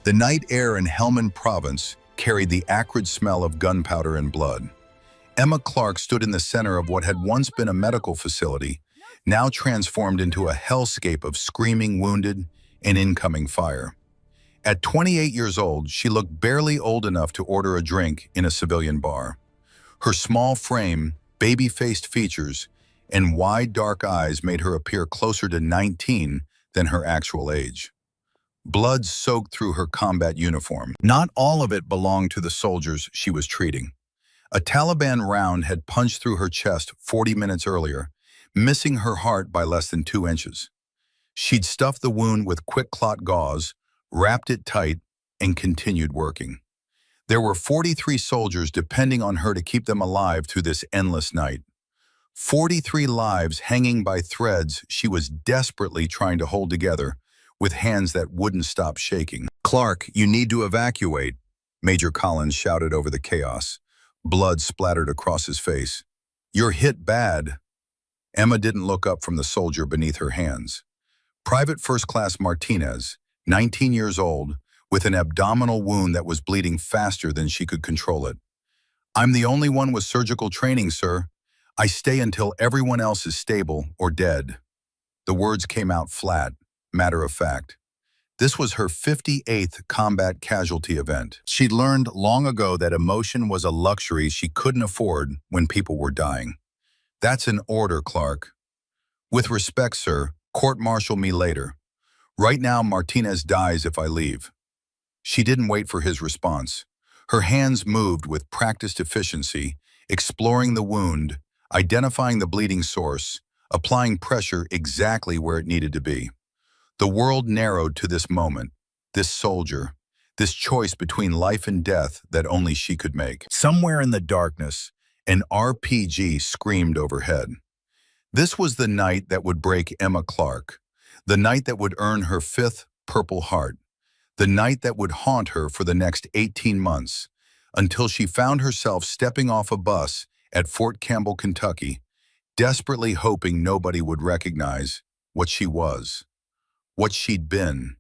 The night air in Helmand Province carried the acrid smell of gunpowder and blood. Emma Clark stood in the center of what had once been a medical facility, now transformed into a hellscape of screaming wounded and incoming fire. At 28 years old, she looked barely old enough to order a drink in a civilian bar. Her small frame, baby-faced features, and wide dark eyes made her appear closer to 19 than her actual age. Blood soaked through her combat uniform. Not all of it belonged to the soldiers she was treating. A Taliban round had punched through her chest 40 minutes earlier, missing her heart by less than 2 inches. She'd stuffed the wound with quick clot gauze, wrapped it tight, and continued working. There were 43 soldiers depending on her to keep them alive through this endless night. 43 lives hanging by threads she was desperately trying to hold together, with hands that wouldn't stop shaking. "Clark, you need to evacuate," Major Collins shouted over the chaos. Blood splattered across his face. "You're hit bad." Emma didn't look up from the soldier beneath her hands. Private First Class Martinez, 19 years old, with an abdominal wound that was bleeding faster than she could control it. "I'm the only one with surgical training, sir. I stay until everyone else is stable or dead." The words came out flat, matter of fact. This was her 58th combat casualty event. She'd learned long ago that emotion was a luxury she couldn't afford when people were dying. "That's an order, Clark." "With respect, sir, court-martial me later. Right now, Martinez dies if I leave." She didn't wait for his response. Her hands moved with practiced efficiency, exploring the wound, identifying the bleeding source, applying pressure exactly where it needed to be. The world narrowed to this moment, this soldier, this choice between life and death that only she could make. Somewhere in the darkness, an RPG screamed overhead. This was the night that would break Emma Clark, the night that would earn her 5th Purple Heart, the night that would haunt her for the next 18 months, until she found herself stepping off a bus at Fort Campbell, Kentucky, desperately hoping nobody would recognize what she was, what she'd been,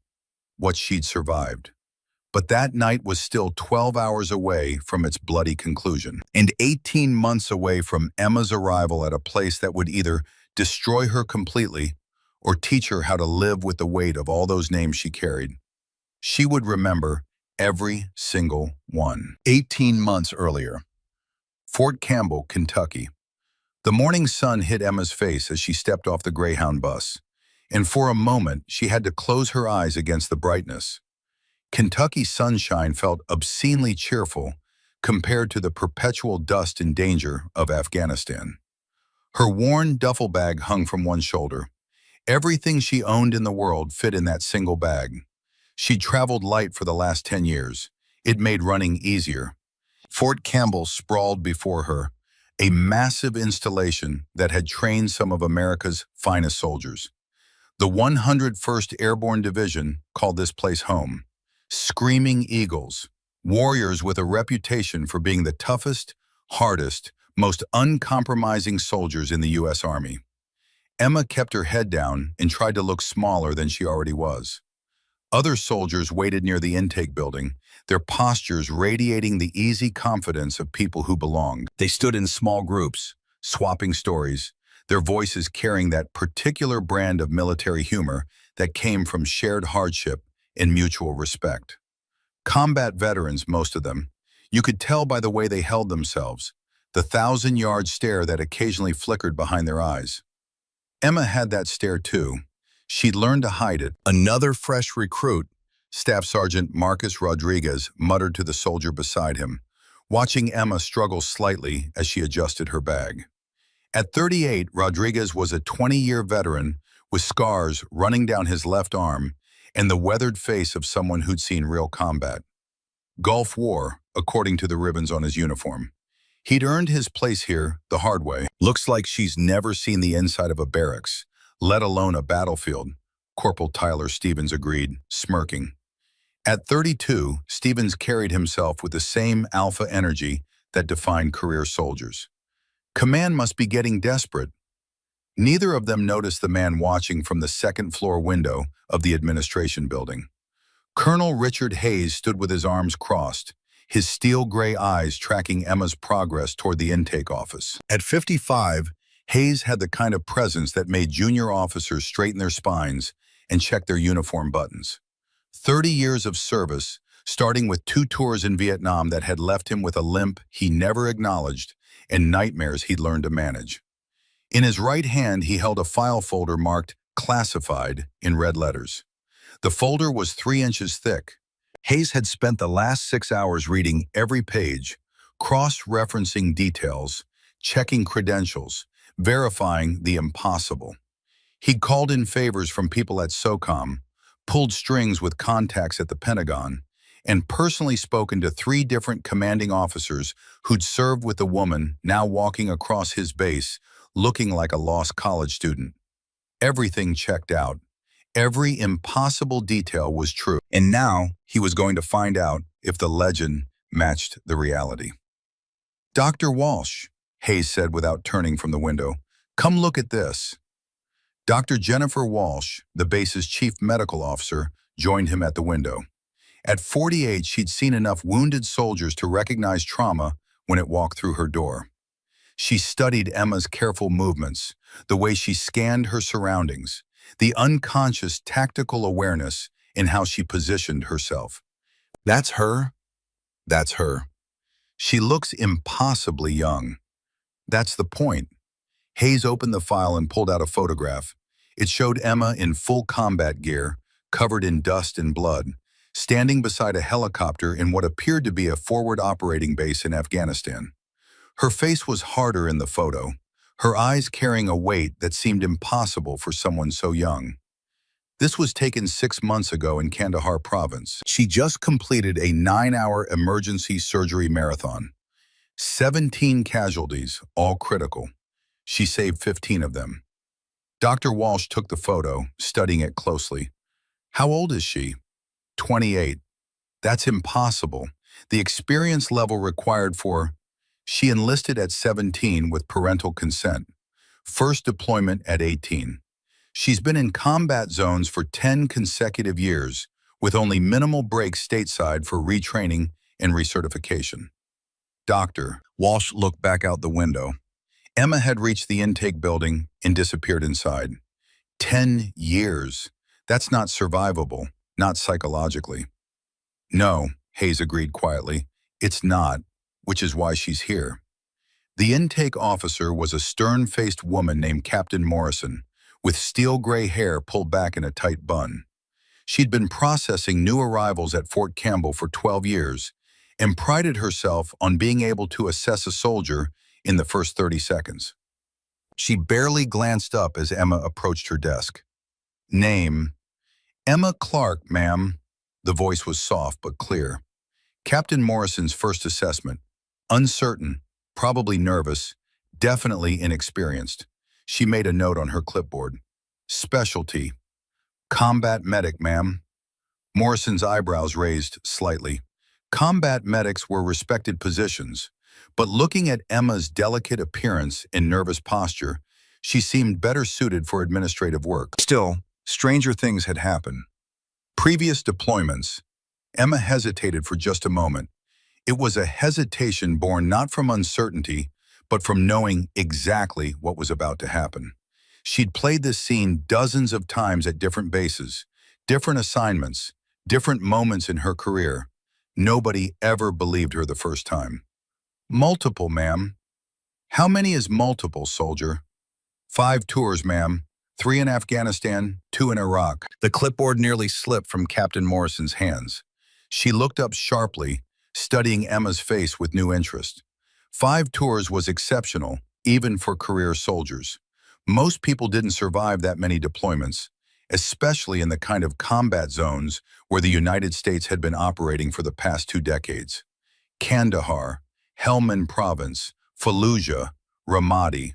what she'd survived. But that night was still 12 hours away from its bloody conclusion, and 18 months away from Emma's arrival at a place that would either destroy her completely or teach her how to live with the weight of all those names she carried. She would remember every single one. 18 months earlier, Fort Campbell, Kentucky. The morning sun hit Emma's face as she stepped off the Greyhound bus, and for a moment she had to close her eyes against the brightness. Kentucky sunshine felt obscenely cheerful compared to the perpetual dust and danger of Afghanistan. Her worn duffel bag hung from one shoulder. Everything she owned in the world fit in that single bag. She'd traveled light for the last 10 years. It made running easier. Fort Campbell sprawled before her, a massive installation that had trained some of America's finest soldiers. The 101st Airborne Division called this place home. Screaming Eagles, warriors with a reputation for being the toughest, hardest, most uncompromising soldiers in the U.S. Army. Emma kept her head down and tried to look smaller than she already was. Other soldiers waited near the intake building, their postures radiating the easy confidence of people who belonged. They stood in small groups, swapping stories, their voices carrying that particular brand of military humor that came from shared hardship and mutual respect. Combat veterans, most of them. You could tell by the way they held themselves, the 1,000-yard stare that occasionally flickered behind their eyes. Emma had that stare too. She'd learned to hide it. "Another fresh recruit," Staff Sergeant Marcus Rodriguez muttered to the soldier beside him, watching Emma struggle slightly as she adjusted her bag. At 38, Rodriguez was a 20-year veteran with scars running down his left arm and the weathered face of someone who'd seen real combat. Gulf War, according to the ribbons on his uniform. He'd earned his place here the hard way. "Looks like she's never seen the inside of a barracks, let alone a battlefield," Corporal Tyler Stevens agreed, smirking. At 32, Stevens carried himself with the same alpha energy that defined career soldiers. Command must be getting desperate. Neither of them noticed the man watching from the second-floor window of the administration building. Colonel Richard Hayes stood with his arms crossed, his steel gray eyes tracking Emma's progress toward the intake office. At 55, Hayes had the kind of presence that made junior officers straighten their spines and check their uniform buttons. 30 years of service, starting with 2 tours in Vietnam that had left him with a limp he never acknowledged and nightmares he'd learned to manage. In his right hand, he held a file folder marked "Classified" in red letters. The folder was 3 inches thick. Hayes had spent the last 6 hours reading every page, cross-referencing details, checking credentials, verifying the impossible. He'd called in favors from people at SOCOM, pulled strings with contacts at the Pentagon, and personally spoken to 3 different commanding officers who'd served with a woman now walking across his base, looking like a lost college student. Everything checked out. Every impossible detail was true. And now he was going to find out if the legend matched the reality. "Dr. Walsh," Hayes said without turning from the window, "come look at this." Dr. Jennifer Walsh, the base's chief medical officer, joined him at the window. At 48, she'd seen enough wounded soldiers to recognize trauma when it walked through her door. She studied Emma's careful movements, the way she scanned her surroundings, the unconscious tactical awareness in how she positioned herself. "That's her. That's her. She looks impossibly young." That's the point. Hayes opened the file and pulled out a photograph. It showed Emma in full combat gear, covered in dust and blood, standing beside a helicopter in what appeared to be a forward operating base in Afghanistan. Her face was harder in the photo, her eyes carrying a weight that seemed impossible for someone so young. This was taken 6 months ago in Kandahar province. She just completed a 9-hour emergency surgery marathon. 17 casualties, all critical. She saved 15 of them. Dr. Walsh took the photo, studying it closely. "How old is she?" 28. "That's impossible. The experience level required for..." She enlisted at 17 with parental consent. First deployment at 18. She's been in combat zones for 10 consecutive years, with only minimal breaks stateside for retraining and recertification. "Doctor," Walsh looked back out the window. Emma had reached the intake building and disappeared inside. 10 years. That's not survivable, not psychologically. "No," Hayes agreed quietly. "It's not, which is why she's here." The intake officer was a stern-faced woman named Captain Morrison, with steel gray hair pulled back in a tight bun. She'd been processing new arrivals at Fort Campbell for 12 years and prided herself on being able to assess a soldier in the first 30 seconds. She barely glanced up as Emma approached her desk. "Name?" "Emma Clark, ma'am." The voice was soft but clear. Captain Morrison's first assessment. Uncertain, probably nervous, definitely inexperienced. She made a note on her clipboard. "Specialty." "Combat medic, ma'am." Morrison's eyebrows raised slightly. Combat medics were respected positions, but looking at Emma's delicate appearance and nervous posture, she seemed better suited for administrative work. Still, stranger things had happened. Previous deployments. Emma hesitated for just a moment. It was a hesitation born not from uncertainty, but from knowing exactly what was about to happen. She'd played this scene dozens of times at different bases, different assignments, different moments in her career. Nobody ever believed her the first time. "Multiple, ma'am." "How many is multiple, soldier?" 5 tours, ma'am. 3 in Afghanistan, 2 in Iraq." The clipboard nearly slipped from Captain Morrison's hands. She looked up sharply, studying Emma's face with new interest. 5 tours was exceptional, even for career soldiers. Most people didn't survive that many deployments, especially in the kind of combat zones where the United States had been operating for the past 2 decades. Kandahar, Helmand Province, Fallujah, Ramadi.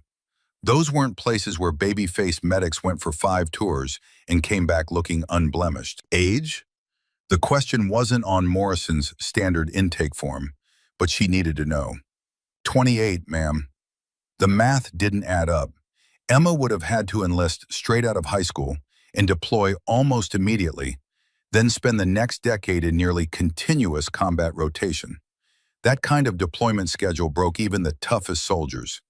Those weren't places where baby-faced medics went for 5 tours and came back looking unblemished. Age? The question wasn't on Morrison's standard intake form, but she needed to know. 28, ma'am. The math didn't add up. Emma would have had to enlist straight out of high school and deploy almost immediately. then spend the next decade in nearly continuous combat rotation. That kind of deployment schedule broke even the toughest soldiers.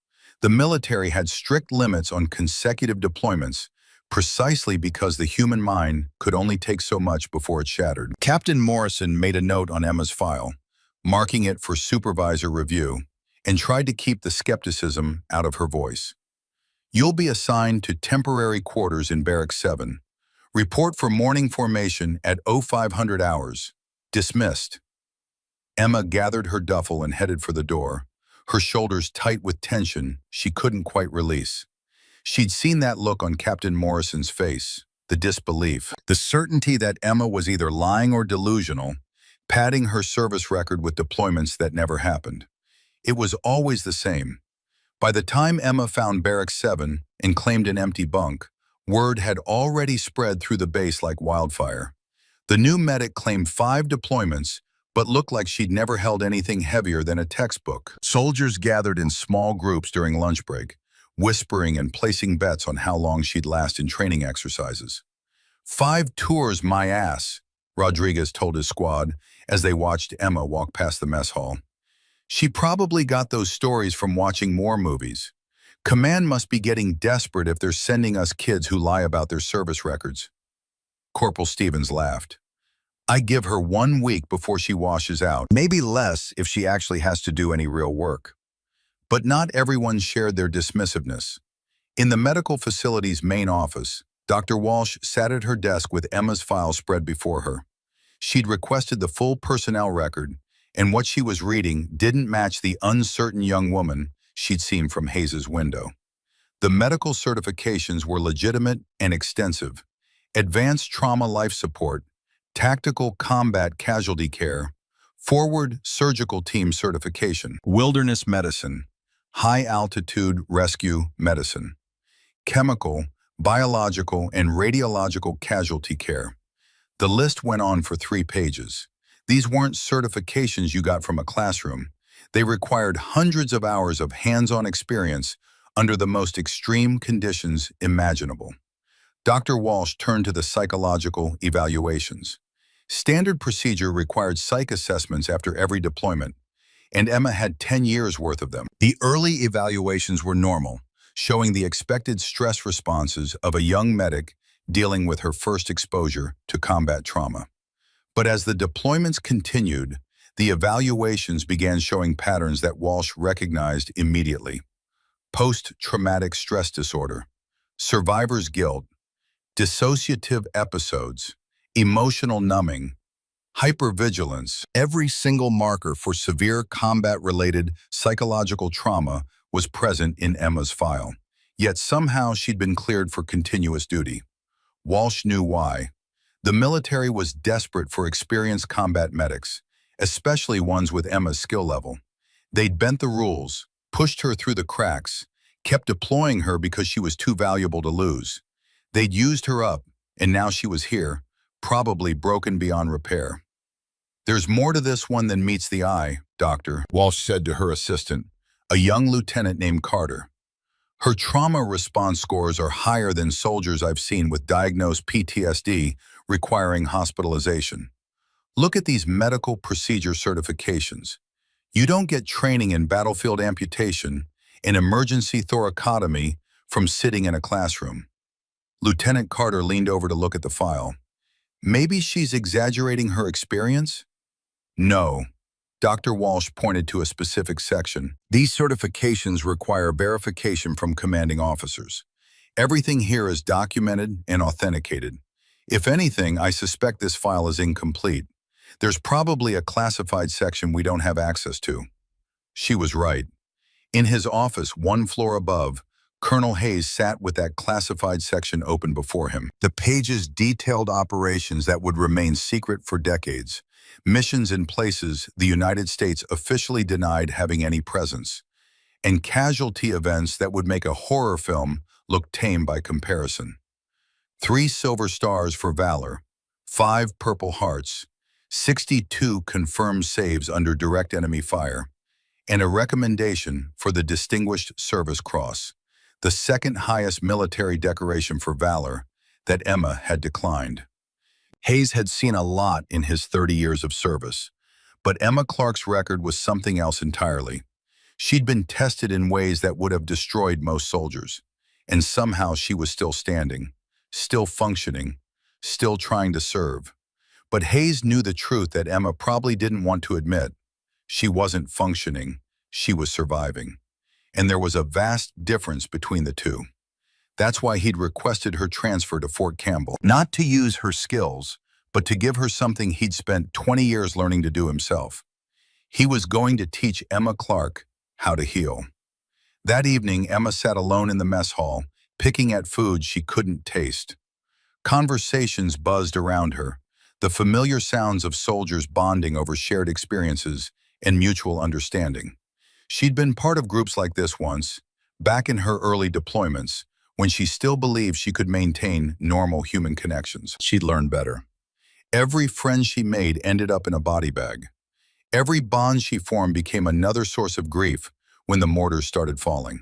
The military had strict limits on consecutive deployments, precisely because the human mind could only take so much before it shattered. Captain Morrison made a note on Emma's file, marking it for supervisor review, and tried to keep the skepticism out of her voice. You'll be assigned to temporary quarters in Barracks 7. Report for morning formation at 0500 hours. Dismissed. Emma gathered her duffel and headed for the door, her shoulders tight with tension she couldn't quite release. She'd seen that look on Captain Morrison's face, the disbelief, the certainty that Emma was either lying or delusional, padding her service record with deployments that never happened. It was always the same. By the time Emma found Barracks 7 and claimed an empty bunk, word had already spread through the base like wildfire. The new medic claimed 5 deployments, but looked like she'd never held anything heavier than a textbook. Soldiers gathered in small groups during lunch break, whispering and placing bets on how long she'd last in training exercises. 5 tours, my ass, Rodriguez told his squad as they watched Emma walk past the mess hall. She probably got those stories from watching more movies. Command must be getting desperate if they're sending us kids who lie about their service records. Corporal Stevens laughed. I give her 1 week before she washes out, maybe less if she actually has to do any real work. But not everyone shared their dismissiveness. In the medical facility's main office, Dr. Walsh sat at her desk with Emma's file spread before her. She'd requested the full personnel record, and what she was reading didn't match the uncertain young woman she'd seen from Hayes's window. The medical certifications were legitimate and extensive. Advanced trauma life support, tactical combat casualty care, forward surgical team certification, wilderness medicine, high-altitude rescue medicine, chemical, biological, and radiological casualty care. The list went on for 3 pages. These weren't certifications you got from a classroom. They required hundreds of hours of hands-on experience under the most extreme conditions imaginable. Dr. Walsh turned to the psychological evaluations. Standard procedure required psych assessments after every deployment, and Emma had 10 years' worth of them. The early evaluations were normal, showing the expected stress responses of a young medic dealing with her first exposure to combat trauma. But as the deployments continued, the evaluations began showing patterns that Walsh recognized immediately. Post-traumatic stress disorder, survivor's guilt, dissociative episodes, emotional numbing, hypervigilance. Every single marker for severe combat-related psychological trauma was present in Emma's file. Yet somehow she'd been cleared for continuous duty. Walsh knew why. The military was desperate for experienced combat medics, especially ones with Emma's skill level. They'd bent the rules, pushed her through the cracks, kept deploying her because she was too valuable to lose. They'd used her up, and now she was here, probably broken beyond repair. There's more to this one than meets the eye, Doctor, Walsh said to her assistant, a young lieutenant named Carter. Her trauma response scores are higher than soldiers I've seen with diagnosed PTSD requiring hospitalization. Look at these medical procedure certifications. You don't get training in battlefield amputation and emergency thoracotomy from sitting in a classroom. Lieutenant Carter leaned over to look at the file. Maybe she's exaggerating her experience? No. Dr. Walsh pointed to a specific section. These certifications require verification from commanding officers. Everything here is documented and authenticated. If anything, I suspect this file is incomplete. There's probably a classified section we don't have access to. She was right. In his office, 1 floor above, Colonel Hayes sat with that classified section open before him. The pages detailed operations that would remain secret for decades, missions in places the United States officially denied having any presence, and casualty events that would make a horror film look tame by comparison. 3 silver stars for valor, 5 purple hearts, 62 confirmed saves under direct enemy fire, and a recommendation for the Distinguished Service Cross, the second highest military decoration for valor that Emma had declined. Hayes had seen a lot in his 30 years of service, but Emma Clark's record was something else entirely. She'd been tested in ways that would have destroyed most soldiers, and somehow she was still standing, still functioning, still trying to serve. But Hayes knew the truth that Emma probably didn't want to admit. She wasn't functioning, she was surviving. And there was a vast difference between the two. That's why he'd requested her transfer to Fort Campbell, not to use her skills, but to give her something he'd spent 20 years learning to do himself. He was going to teach Emma Clark how to heal. That evening, Emma sat alone in the mess hall, picking at food she couldn't taste. Conversations buzzed around her, the familiar sounds of soldiers bonding over shared experiences and mutual understanding. She'd been part of groups like this once, back in her early deployments, when she still believed she could maintain normal human connections. She'd learned better. Every friend she made ended up in a body bag. Every bond she formed became another source of grief when the mortars started falling.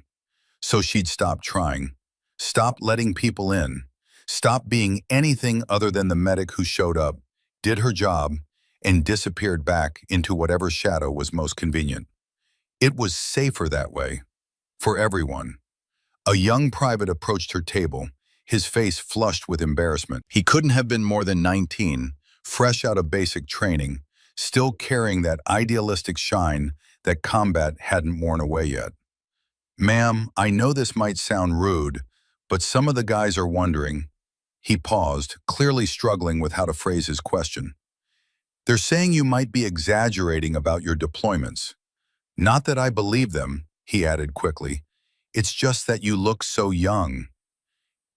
So she'd stopped trying, stopped letting people in, stopped being anything other than the medic who showed up, did her job, and disappeared back into whatever shadow was most convenient. It was safer that way, for everyone. A young private approached her table, his face flushed with embarrassment. He couldn't have been more than 19, fresh out of basic training, still carrying that idealistic shine that combat hadn't worn away yet. "Ma'am, I know this might sound rude, but some of the guys are wondering." He paused, clearly struggling with how to phrase his question. "They're saying you might be exaggerating about your deployments. Not that I believe them," he added quickly. "It's just that you look so young."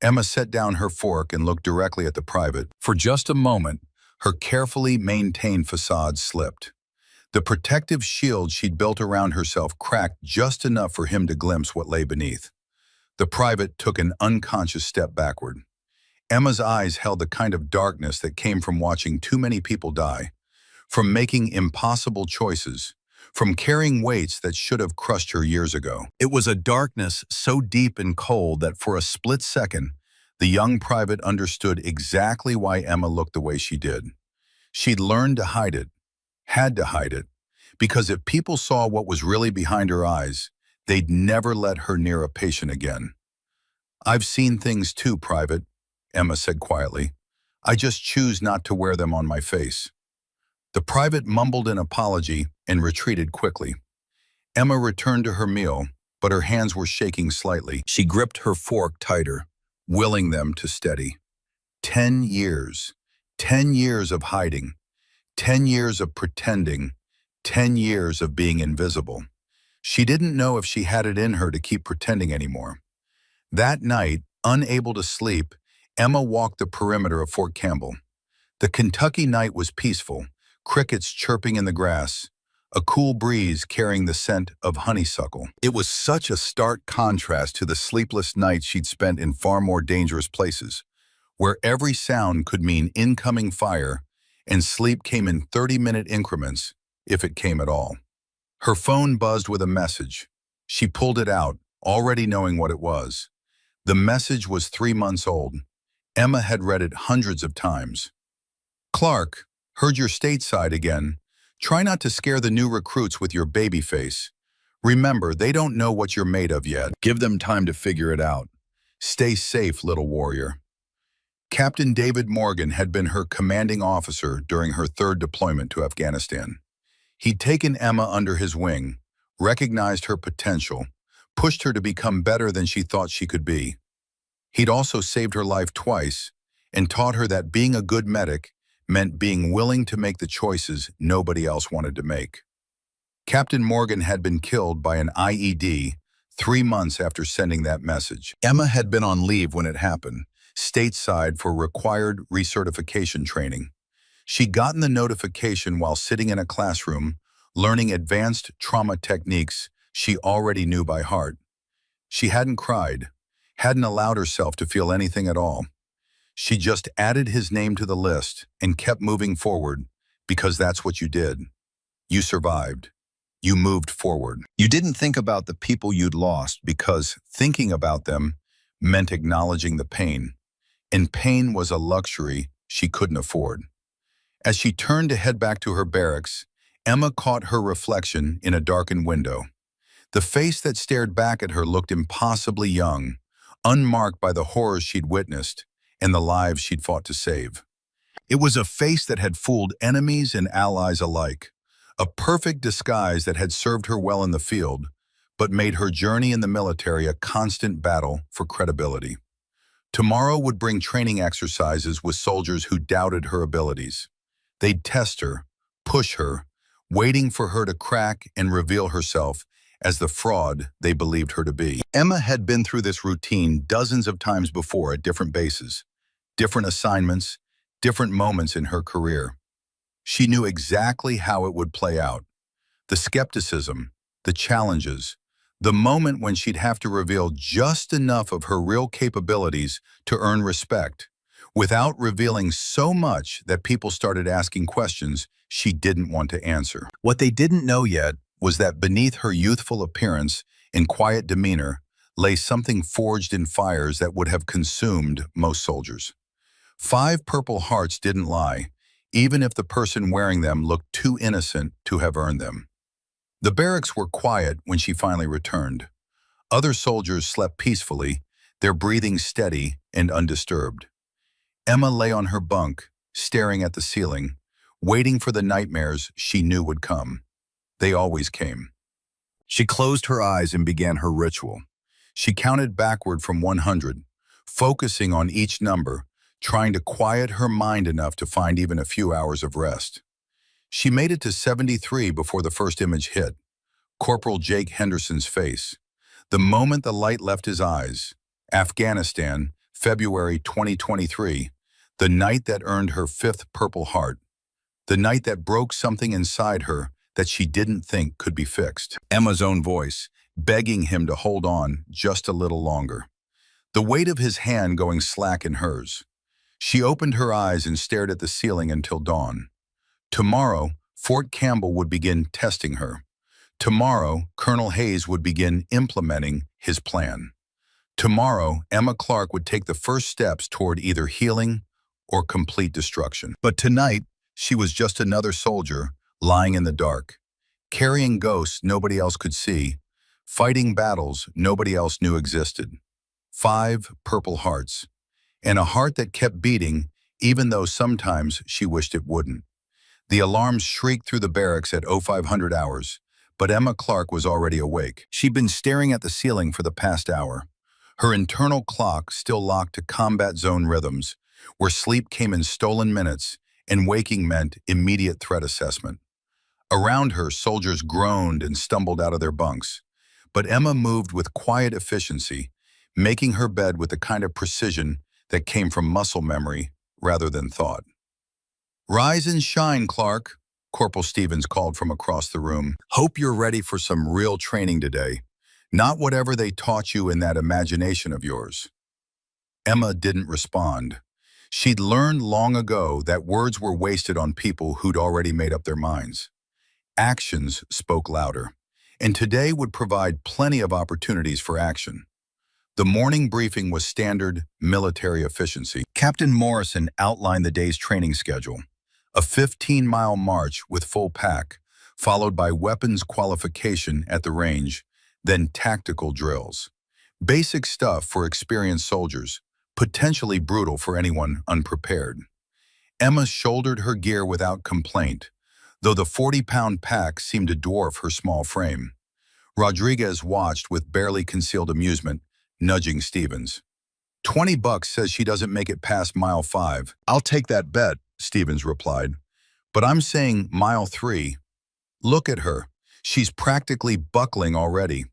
Emma set down her fork and looked directly at the private. For just a moment, her carefully maintained facade slipped. The protective shield she'd built around herself cracked just enough for him to glimpse what lay beneath. The private took an unconscious step backward. Emma's eyes held the kind of darkness that came from watching too many people die, from making impossible choices, from carrying weights that should have crushed her years ago. It was a darkness so deep and cold that for a split second, the young private understood exactly why Emma looked the way she did. She'd learned to hide it, had to hide it, because if people saw what was really behind her eyes, they'd never let her near a patient again. "I've seen things too, Private," Emma said quietly. "I just choose not to wear them on my face." The private mumbled an apology and retreated quickly. Emma returned to her meal, but her hands were shaking slightly. She gripped her fork tighter, willing them to steady. 10 years. 10 years of hiding. 10 years of pretending. 10 years of being invisible. She didn't know if she had it in her to keep pretending anymore. That night, unable to sleep, Emma walked the perimeter of Fort Campbell. The Kentucky night was peaceful, crickets chirping in the grass, a cool breeze carrying the scent of honeysuckle. It was such a stark contrast to the sleepless nights she'd spent in far more dangerous places, where every sound could mean incoming fire, and sleep came in 30-minute increments, if it came at all. Her phone buzzed with a message. She pulled it out, already knowing what it was. The message was 3 months old. Emma had read it hundreds of times. "Clark, heard you're stateside again. Try not to scare the new recruits with your baby face. Remember, they don't know what you're made of yet. Give them time to figure it out. Stay safe, little warrior." Captain David Morgan had been her commanding officer during her 3rd deployment to Afghanistan. He'd taken Emma under his wing, recognized her potential, pushed her to become better than she thought she could be. He'd also saved her life twice and taught her that being a good medic meant being willing to make the choices nobody else wanted to make. Captain Morgan had been killed by an IED 3 months after sending that message. Emma had been on leave when it happened, stateside for required recertification training. She'd gotten the notification while sitting in a classroom, learning advanced trauma techniques she already knew by heart. She hadn't cried, hadn't allowed herself to feel anything at all. She just added his name to the list and kept moving forward, because that's what you did. You survived. You moved forward. You didn't think about the people you'd lost, because thinking about them meant acknowledging the pain. And pain was a luxury she couldn't afford. As she turned to head back to her barracks, Emma caught her reflection in a darkened window. The face that stared back at her looked impossibly young, unmarked by the horrors she'd witnessed and the lives she'd fought to save. It was a face that had fooled enemies and allies alike, a perfect disguise that had served her well in the field, but made her journey in the military a constant battle for credibility. Tomorrow would bring training exercises with soldiers who doubted her abilities. They'd test her, push her, waiting for her to crack and reveal herself as the fraud they believed her to be. Emma had been through this routine dozens of times before at different bases, different assignments, different moments in her career. She knew exactly how it would play out. The skepticism, the challenges, the moment when she'd have to reveal just enough of her real capabilities to earn respect, without revealing so much that people started asking questions she didn't want to answer. What they didn't know yet was that beneath her youthful appearance and quiet demeanor lay something forged in fires that would have consumed most soldiers. 5 Purple Hearts didn't lie, even if the person wearing them looked too innocent to have earned them. The barracks were quiet when she finally returned. Other soldiers slept peacefully, their breathing steady and undisturbed. Emma lay on her bunk, staring at the ceiling, waiting for the nightmares she knew would come. They always came. She closed her eyes and began her ritual. She counted backward from 100, focusing on each number, trying to quiet her mind enough to find even a few hours of rest. She made it to 73 before the first image hit, Corporal Jake Henderson's face. The moment the light left his eyes, Afghanistan, February 2023, the night that earned her 5th Purple Heart, the night that broke something inside her that she didn't think could be fixed. Emma's own voice, begging him to hold on just a little longer. The weight of his hand going slack in hers. She opened her eyes and stared at the ceiling until dawn. Tomorrow, Fort Campbell would begin testing her. Tomorrow, Colonel Hayes would begin implementing his plan. Tomorrow, Emma Clark would take the first steps toward either healing or complete destruction. But tonight, she was just another soldier lying in the dark, carrying ghosts nobody else could see, fighting battles nobody else knew existed. 5 Purple Hearts, and a heart that kept beating even though sometimes she wished it wouldn't. The alarms shrieked through the barracks at 0500 hours, but Emma Clark was already awake. She'd been staring at the ceiling for the past hour, her internal clock still locked to combat zone rhythms, where sleep came in stolen minutes and waking meant immediate threat assessment. Around her, soldiers groaned and stumbled out of their bunks, but Emma moved with quiet efficiency, making her bed with the kind of precision that came from muscle memory rather than thought. "Rise and shine, Clark," Corporal Stevens called from across the room. "Hope you're ready for some real training today, not whatever they taught you in that imagination of yours." Emma didn't respond. She'd learned long ago that words were wasted on people who'd already made up their minds. Actions spoke louder, and today would provide plenty of opportunities for action. The morning briefing was standard military efficiency. Captain Morrison outlined the day's training schedule: a 15-mile march with full pack, followed by weapons qualification at the range, then tactical drills. Basic stuff for experienced soldiers, potentially brutal for anyone unprepared. Emma shouldered her gear without complaint, though the 40-pound pack seemed to dwarf her small frame. Rodriguez watched with barely concealed amusement, nudging Stevens. $20 says she doesn't make it past mile 5. "I'll take that bet," Stevens replied. "But I'm saying mile 3. Look at her. She's practically buckling already."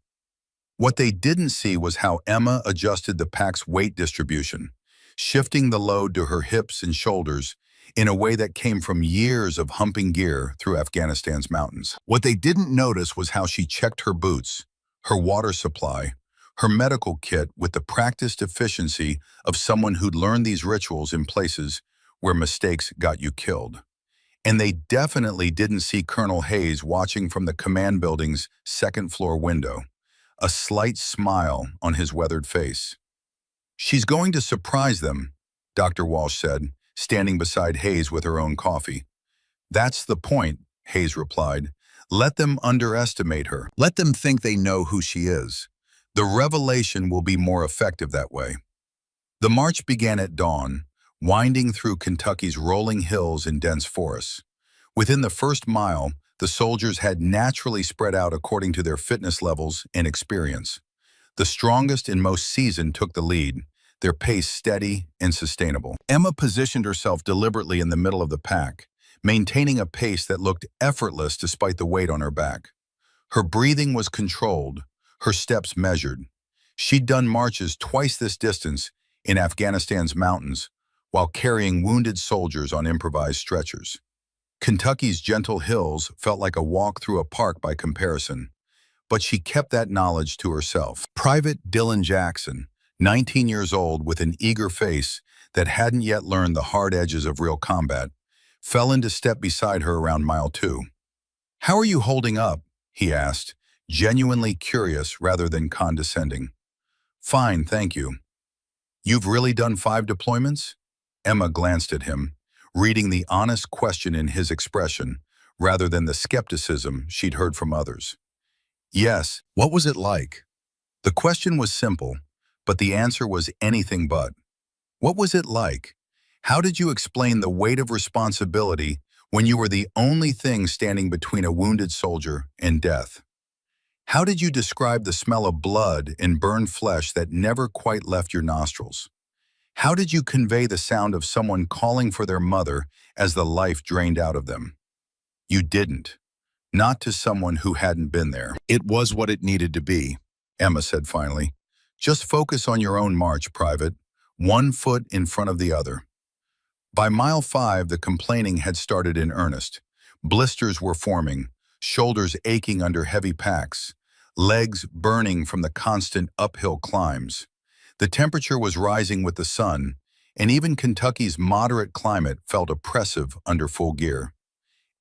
What they didn't see was how Emma adjusted the pack's weight distribution, shifting the load to her hips and shoulders in a way that came from years of humping gear through Afghanistan's mountains. What they didn't notice was how she checked her boots, her water supply, her medical kit with the practiced efficiency of someone who'd learned these rituals in places where mistakes got you killed. And they definitely didn't see Colonel Hayes watching from the command building's second-floor window, a slight smile on his weathered face. "She's going to surprise them," Dr. Walsh said, standing beside Hayes with her own coffee. "That's the point," Hayes replied. "Let them underestimate her. Let them think they know who she is. The revelation will be more effective that way." The march began at dawn, winding through Kentucky's rolling hills and dense forests. Within the first mile, the soldiers had naturally spread out according to their fitness levels and experience. The strongest and most seasoned took the lead, their pace steady and sustainable. Emma positioned herself deliberately in the middle of the pack, maintaining a pace that looked effortless despite the weight on her back. Her breathing was controlled, her steps measured. She'd done marches twice this distance in Afghanistan's mountains while carrying wounded soldiers on improvised stretchers. Kentucky's gentle hills felt like a walk through a park by comparison, but she kept that knowledge to herself. Private Dylan Jackson, 19 years old with an eager face that hadn't yet learned the hard edges of real combat, fell into step beside her around mile 2. "How are you holding up?" he asked, genuinely curious rather than condescending. "Fine, thank you." "You've really done 5 deployments?" Emma glanced at him, reading the honest question in his expression rather than the skepticism she'd heard from others. "Yes." "What was it like?" The question was simple, but the answer was anything but. What was it like? How did you explain the weight of responsibility when you were the only thing standing between a wounded soldier and death? How did you describe the smell of blood and burned flesh that never quite left your nostrils? How did you convey the sound of someone calling for their mother as the life drained out of them? You didn't. Not to someone who hadn't been there. "It was what it needed to be," Emma said finally. "Just focus on your own march, Private, one foot in front of the other." By mile 5, the complaining had started in earnest. Blisters were forming, shoulders aching under heavy packs, legs burning from the constant uphill climbs. The temperature was rising with the sun, and even Kentucky's moderate climate felt oppressive under full gear.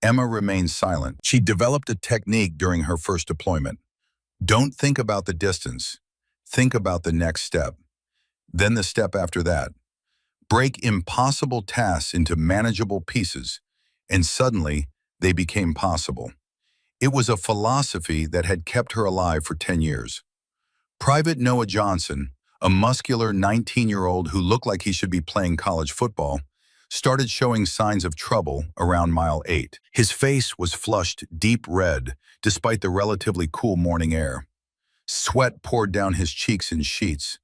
Emma remained silent. She developed a technique during her first deployment. Don't think about the distance. Think about the next step. Then the step after that. Break impossible tasks into manageable pieces, and suddenly they became possible. It was a philosophy that had kept her alive for 10 years. Private Noah Johnson, a muscular 19-year-old who looked like he should be playing college football, started showing signs of trouble around mile 8. His face was flushed deep red despite the relatively cool morning air. Sweat poured down his cheeks in sheets.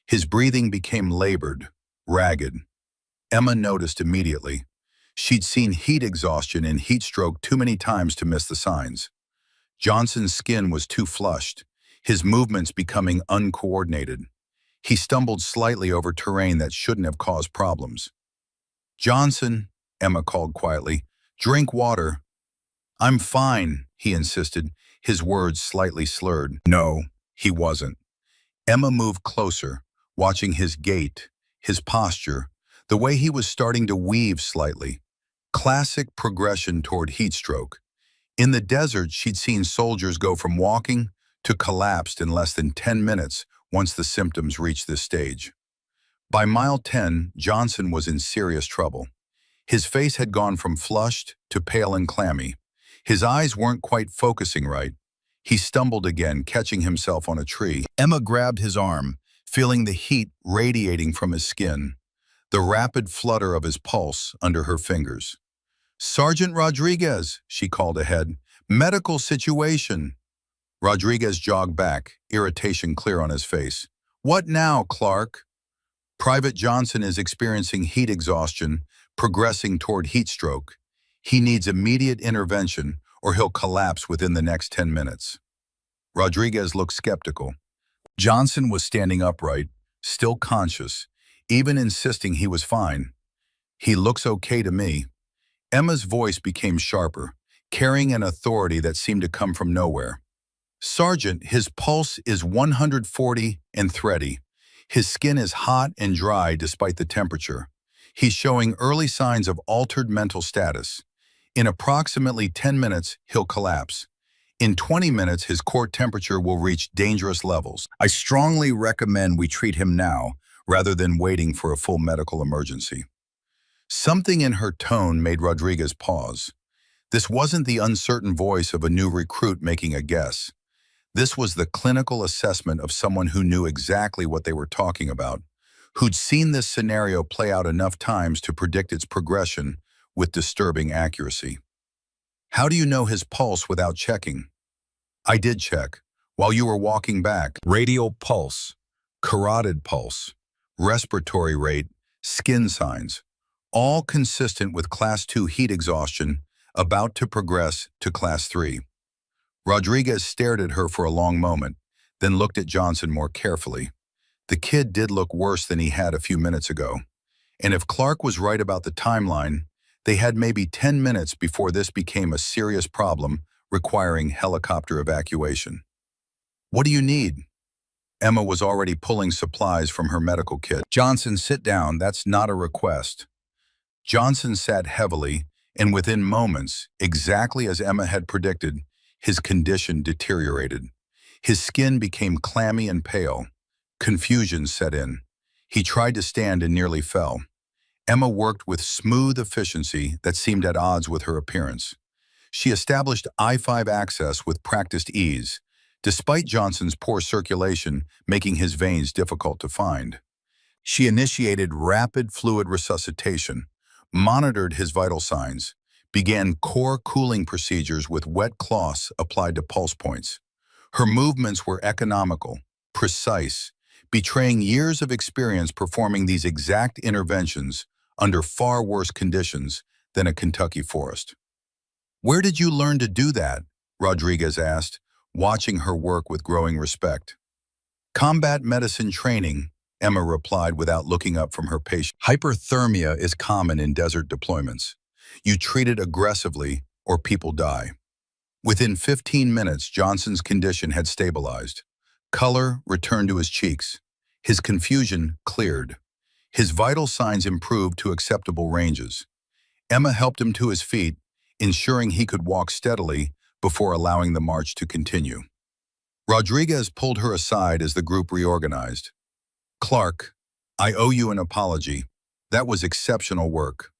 His breathing became labored, ragged. Emma noticed immediately. She'd seen heat exhaustion and heat stroke too many times to miss the signs. Johnson's skin was too flushed, his movements becoming uncoordinated. He stumbled slightly over terrain that shouldn't have caused problems. "Johnson," Emma called quietly, "drink water." "I'm fine," he insisted, his words slightly slurred. No, he wasn't. Emma moved closer, watching his gait, his posture, the way he was starting to weave slightly. Classic progression toward heat stroke. In the desert, she'd seen soldiers go from walking to collapsed in less than 10 minutes once the symptoms reached this stage. By mile 10, Johnson was in serious trouble. His face had gone from flushed to pale and clammy. His eyes weren't quite focusing right. He stumbled again, catching himself on a tree. Emma grabbed his arm, feeling the heat radiating from his skin, the rapid flutter of his pulse under her fingers. "Sergeant Rodriguez," she called ahead. "Medical situation." Rodriguez jogged back, irritation clear on his face. "What now, Clark?" "Private Johnson is experiencing heat exhaustion, progressing toward heat stroke. He needs immediate intervention or he'll collapse within the next 10 minutes. Rodriguez looked skeptical. Johnson was standing upright, still conscious, even insisting he was fine. "He looks okay to me." Emma's voice became sharper, carrying an authority that seemed to come from nowhere. "Sergeant, his pulse is 140 and thready. His skin is hot and dry despite the temperature. He's showing early signs of altered mental status. In approximately 10 minutes, he'll collapse. In 20 minutes, his core temperature will reach dangerous levels. I strongly recommend we treat him now, rather than waiting for a full medical emergency." Something in her tone made Rodriguez pause. This wasn't the uncertain voice of a new recruit making a guess. This was the clinical assessment of someone who knew exactly what they were talking about, who'd seen this scenario play out enough times to predict its progression with disturbing accuracy. How do you know his pulse without checking? I did check. While you were walking back, radial pulse, carotid pulse, respiratory rate, skin signs, all consistent with Class 2 heat exhaustion, about to progress to Class 3. Rodriguez stared at her for a long moment, then looked at Johnson more carefully. The kid did look worse than he had a few minutes ago. And if Clark was right about the timeline, they had maybe 10 minutes before this became a serious problem requiring helicopter evacuation. What do you need? Emma was already pulling supplies from her medical kit. Johnson, sit down. That's not a request. Johnson sat heavily, and within moments, exactly as Emma had predicted, his condition deteriorated. His skin became clammy and pale. Confusion set in. He tried to stand and nearly fell. Emma worked with smooth efficiency that seemed at odds with her appearance. She established I-5 access with practiced ease, despite Johnson's poor circulation making his veins difficult to find. She initiated rapid fluid resuscitation, monitored his vital signs, began core cooling procedures with wet cloths applied to pulse points. Her movements were economical, precise, betraying years of experience performing these exact interventions under far worse conditions than a Kentucky forest. Where did you learn to do that? Rodriguez asked, watching her work with growing respect. Combat medicine training, Emma replied without looking up from her patient. Hyperthermia is common in desert deployments. You treat it aggressively or people die. Within 15 minutes, Johnson's condition had stabilized. Color returned to his cheeks. His confusion cleared. His vital signs improved to acceptable ranges. Emma helped him to his feet, ensuring he could walk steadily before allowing the march to continue. Rodriguez pulled her aside as the group reorganized. Clark, I owe you an apology. That was exceptional work.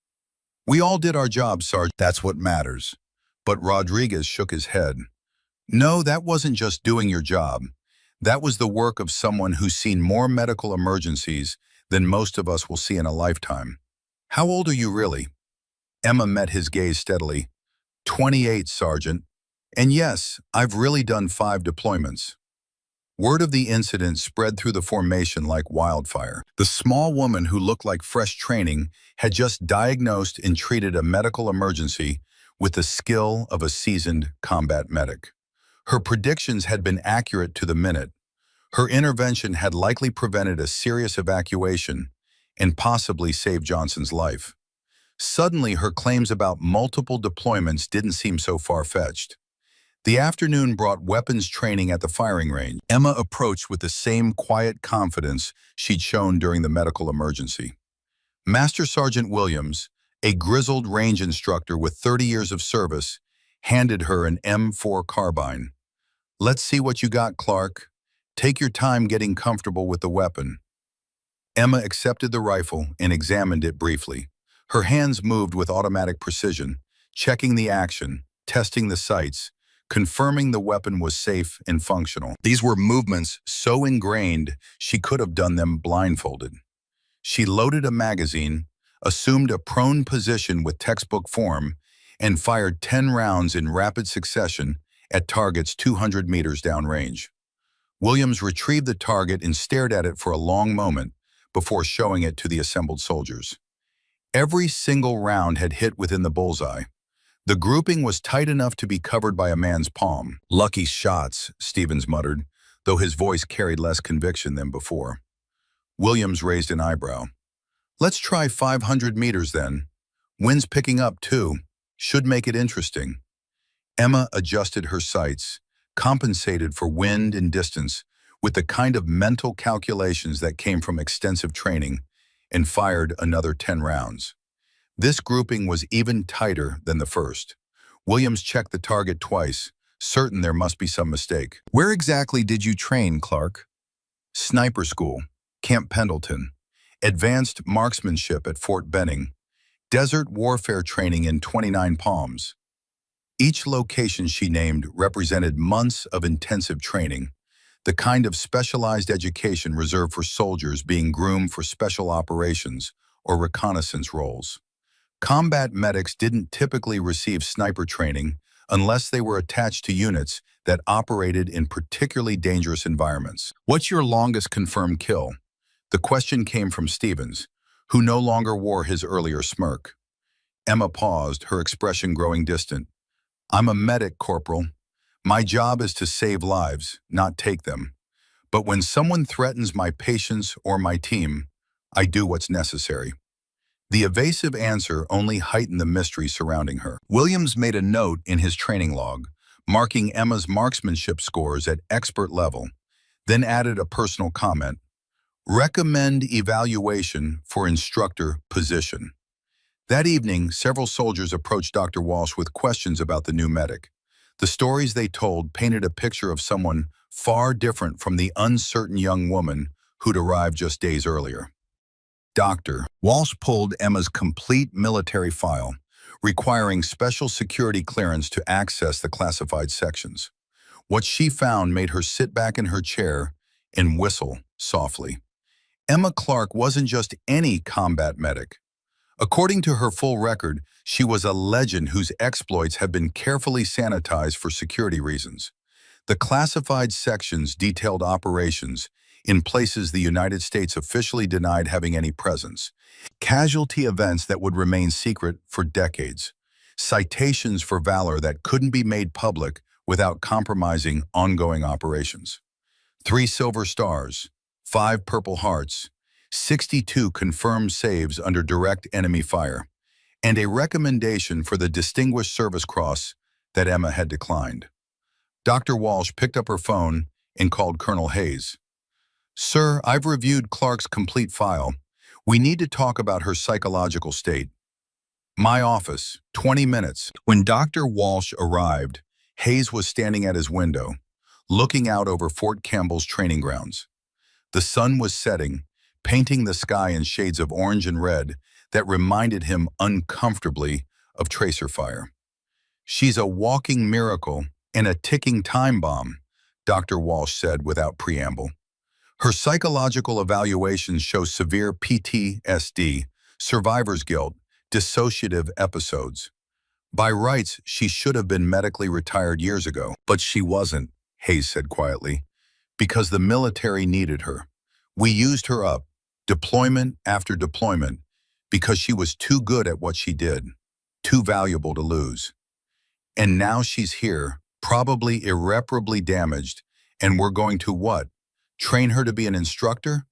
We all did our job, Sergeant. That's what matters. But Rodriguez shook his head. No, that wasn't just doing your job. That was the work of someone who's seen more medical emergencies than most of us will see in a lifetime. How old are you really? Emma met his gaze steadily. 28, Sergeant. And yes, I've really done 5 deployments. Word of the incident spread through the formation like wildfire. The small woman who looked like fresh training had just diagnosed and treated a medical emergency with the skill of a seasoned combat medic. Her predictions had been accurate to the minute. Her intervention had likely prevented a serious evacuation and possibly saved Johnson's life. Suddenly, her claims about multiple deployments didn't seem so far-fetched. The afternoon brought weapons training at the firing range. Emma approached with the same quiet confidence she'd shown during the medical emergency. Master Sergeant Williams, a grizzled range instructor with 30 years of service, handed her an M4 carbine. Let's see what you got, Clark. Take your time getting comfortable with the weapon. Emma accepted the rifle and examined it briefly. Her hands moved with automatic precision, checking the action, testing the sights, confirming the weapon was safe and functional. These were movements so ingrained she could have done them blindfolded. She loaded a magazine, assumed a prone position with textbook form, and fired 10 rounds in rapid succession at targets 200 meters downrange. Williams retrieved the target and stared at it for a long moment before showing it to the assembled soldiers. Every single round had hit within the bullseye. The grouping was tight enough to be covered by a man's palm. Lucky shots, Stevens muttered, though his voice carried less conviction than before. Williams raised an eyebrow. Let's try 500 meters then. Wind's picking up too. Should make it interesting. Emma adjusted her sights, compensated for wind and distance with the kind of mental calculations that came from extensive training, and fired another 10 rounds. This grouping was even tighter than the first. Williams checked the target twice, certain there must be some mistake. Where exactly did you train, Clark? Sniper school, Camp Pendleton. Advanced marksmanship at Fort Benning. desert warfare training in 29 Palms. Each location she named represented months of intensive training, the kind of specialized education reserved for soldiers being groomed for special operations or reconnaissance roles. Combat medics didn't typically receive sniper training unless they were attached to units that operated in particularly dangerous environments. What's your longest confirmed kill? The question came from Stevens, who no longer wore his earlier smirk. Emma paused, her expression growing distant. I'm a medic, Corporal. My job is to save lives, not take them. But when someone threatens my patients or my team, I do what's necessary. The evasive answer only heightened the mystery surrounding her. Williams made a note in his training log, marking Emma's marksmanship scores at expert level, then added a personal comment. Recommend evaluation for instructor position. That evening, several soldiers approached Dr. Walsh with questions about the new medic. The stories they told painted a picture of someone far different from the uncertain young woman who'd arrived just days earlier. Dr. Walsh pulled Emma's complete military file, requiring special security clearance to access the classified sections. What she found made her sit back in her chair and whistle softly. Emma Clark wasn't just any combat medic. According to her full record, she was a legend whose exploits have been carefully sanitized for security reasons. The classified sections detailed operations in places the United States officially denied having any presence, casualty events that would remain secret for decades, citations for valor that couldn't be made public without compromising ongoing operations. 3 silver stars, 5 purple hearts, 62 confirmed saves under direct enemy fire, and a recommendation for the Distinguished Service Cross that Emma had declined. Dr. Walsh picked up her phone and called Colonel Hayes. Sir, I've reviewed Clark's complete file. We need to talk about her psychological state. My office, 20 minutes. When Dr. Walsh arrived, Hayes was standing at his window, looking out over Fort Campbell's training grounds. The sun was setting, painting the sky in shades of orange and red that reminded him uncomfortably of tracer fire. She's a walking miracle and a ticking time bomb, Dr. Walsh said without preamble. Her psychological evaluations show severe PTSD, survivor's guilt, dissociative episodes. By rights, she should have been medically retired years ago, but she wasn't, Hayes said quietly, because the military needed her. We used her up, deployment after deployment, because she was too good at what she did, too valuable to lose. And now she's here, probably irreparably damaged, and we're going to what? Train her to be an instructor?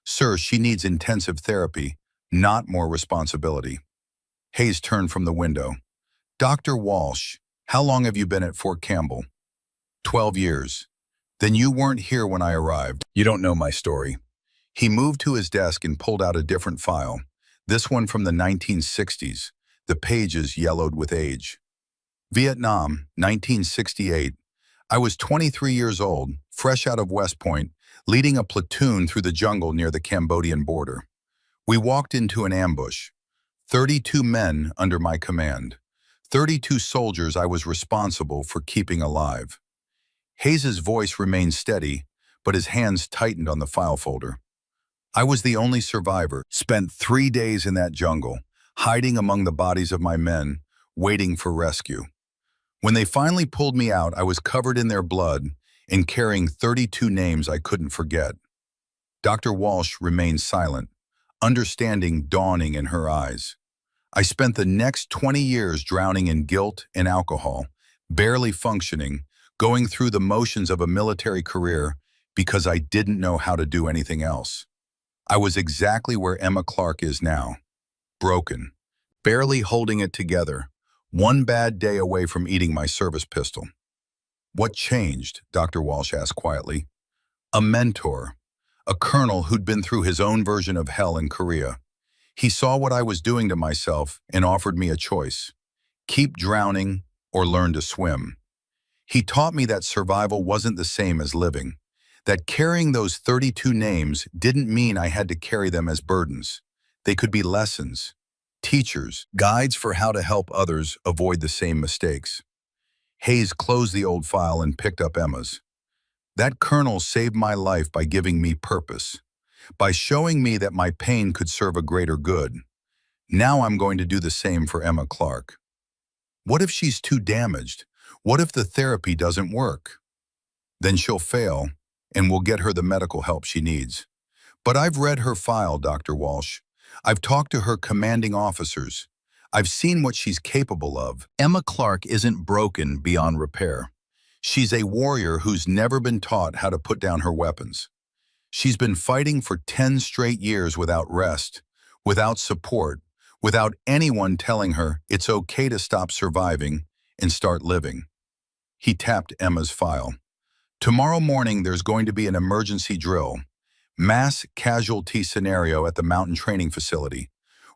Sir, she needs intensive therapy, not more responsibility. Hayes turned from the window. Dr. Walsh, how long have you been at Fort Campbell? 12 years. Then you weren't here when I arrived. You don't know my story. He moved to his desk and pulled out a different file, this one from the 1960s, the pages yellowed with age. Vietnam, 1968. I was 23 years old, fresh out of West Point, leading a platoon through the jungle near the Cambodian border. We walked into an ambush. 32 men under my command. 32 soldiers I was responsible for keeping alive. Hayes's voice remained steady, but his hands tightened on the file folder. I was the only survivor, spent 3 days in that jungle, hiding among the bodies of my men, waiting for rescue. When they finally pulled me out, I was covered in their blood and carrying 32 names I couldn't forget. Dr. Walsh remained silent, understanding dawning in her eyes. I spent the next 20 years drowning in guilt and alcohol, barely functioning, going through the motions of a military career because I didn't know how to do anything else. I was exactly where Emma Clark is now, broken, barely holding it together, one bad day away from eating my service pistol. What changed? Dr. Walsh asked quietly. A mentor, a colonel who'd been through his own version of hell in Korea. He saw what I was doing to myself and offered me a choice. Keep drowning or learn to swim. He taught me that survival wasn't the same as living, that carrying those 32 names didn't mean I had to carry them as burdens. They could be lessons, teachers, guides for how to help others avoid the same mistakes. Hayes closed the old file and picked up Emma's. That colonel saved my life by giving me purpose, by showing me that my pain could serve a greater good. Now I'm going to do the same for Emma Clark. What if she's too damaged? What if the therapy doesn't work? Then she'll fail, and we'll get her the medical help she needs. But I've read her file, Dr. Walsh. I've talked to her commanding officers. I've seen what she's capable of. Emma Clark isn't broken beyond repair. She's a warrior who's never been taught how to put down her weapons. She's been fighting for 10 straight years without rest, without support, without anyone telling her it's okay to stop surviving and start living. He tapped Emma's file. Tomorrow morning there's going to be an emergency drill, mass casualty scenario at the mountain training facility,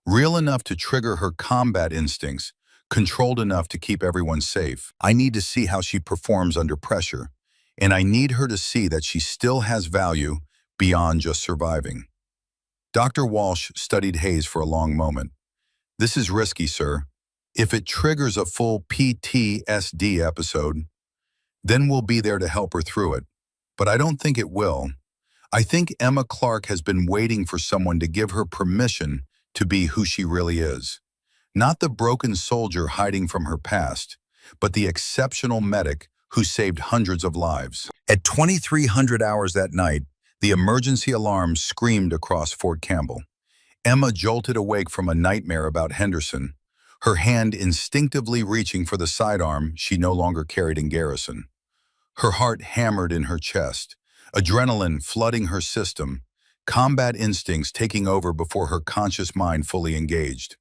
real enough to trigger her combat instincts, controlled enough to keep everyone safe. I need to see how she performs under pressure, and I need her to see that she still has value beyond just surviving. Dr. Walsh studied Hayes for a long moment. This is risky, sir. If it triggers a full PTSD episode, then we'll be there to help her through it. But I don't think it will. I think Emma Clark has been waiting for someone to give her permission to be who she really is. Not the broken soldier hiding from her past, but the exceptional medic who saved hundreds of lives. At 2300 hours that night, the emergency alarm screamed across Fort Campbell. Emma jolted awake from a nightmare about Henderson, her hand instinctively reaching for the sidearm she no longer carried in garrison. Her heart hammered in her chest, adrenaline flooding her system, combat instincts taking over before her conscious mind fully engaged.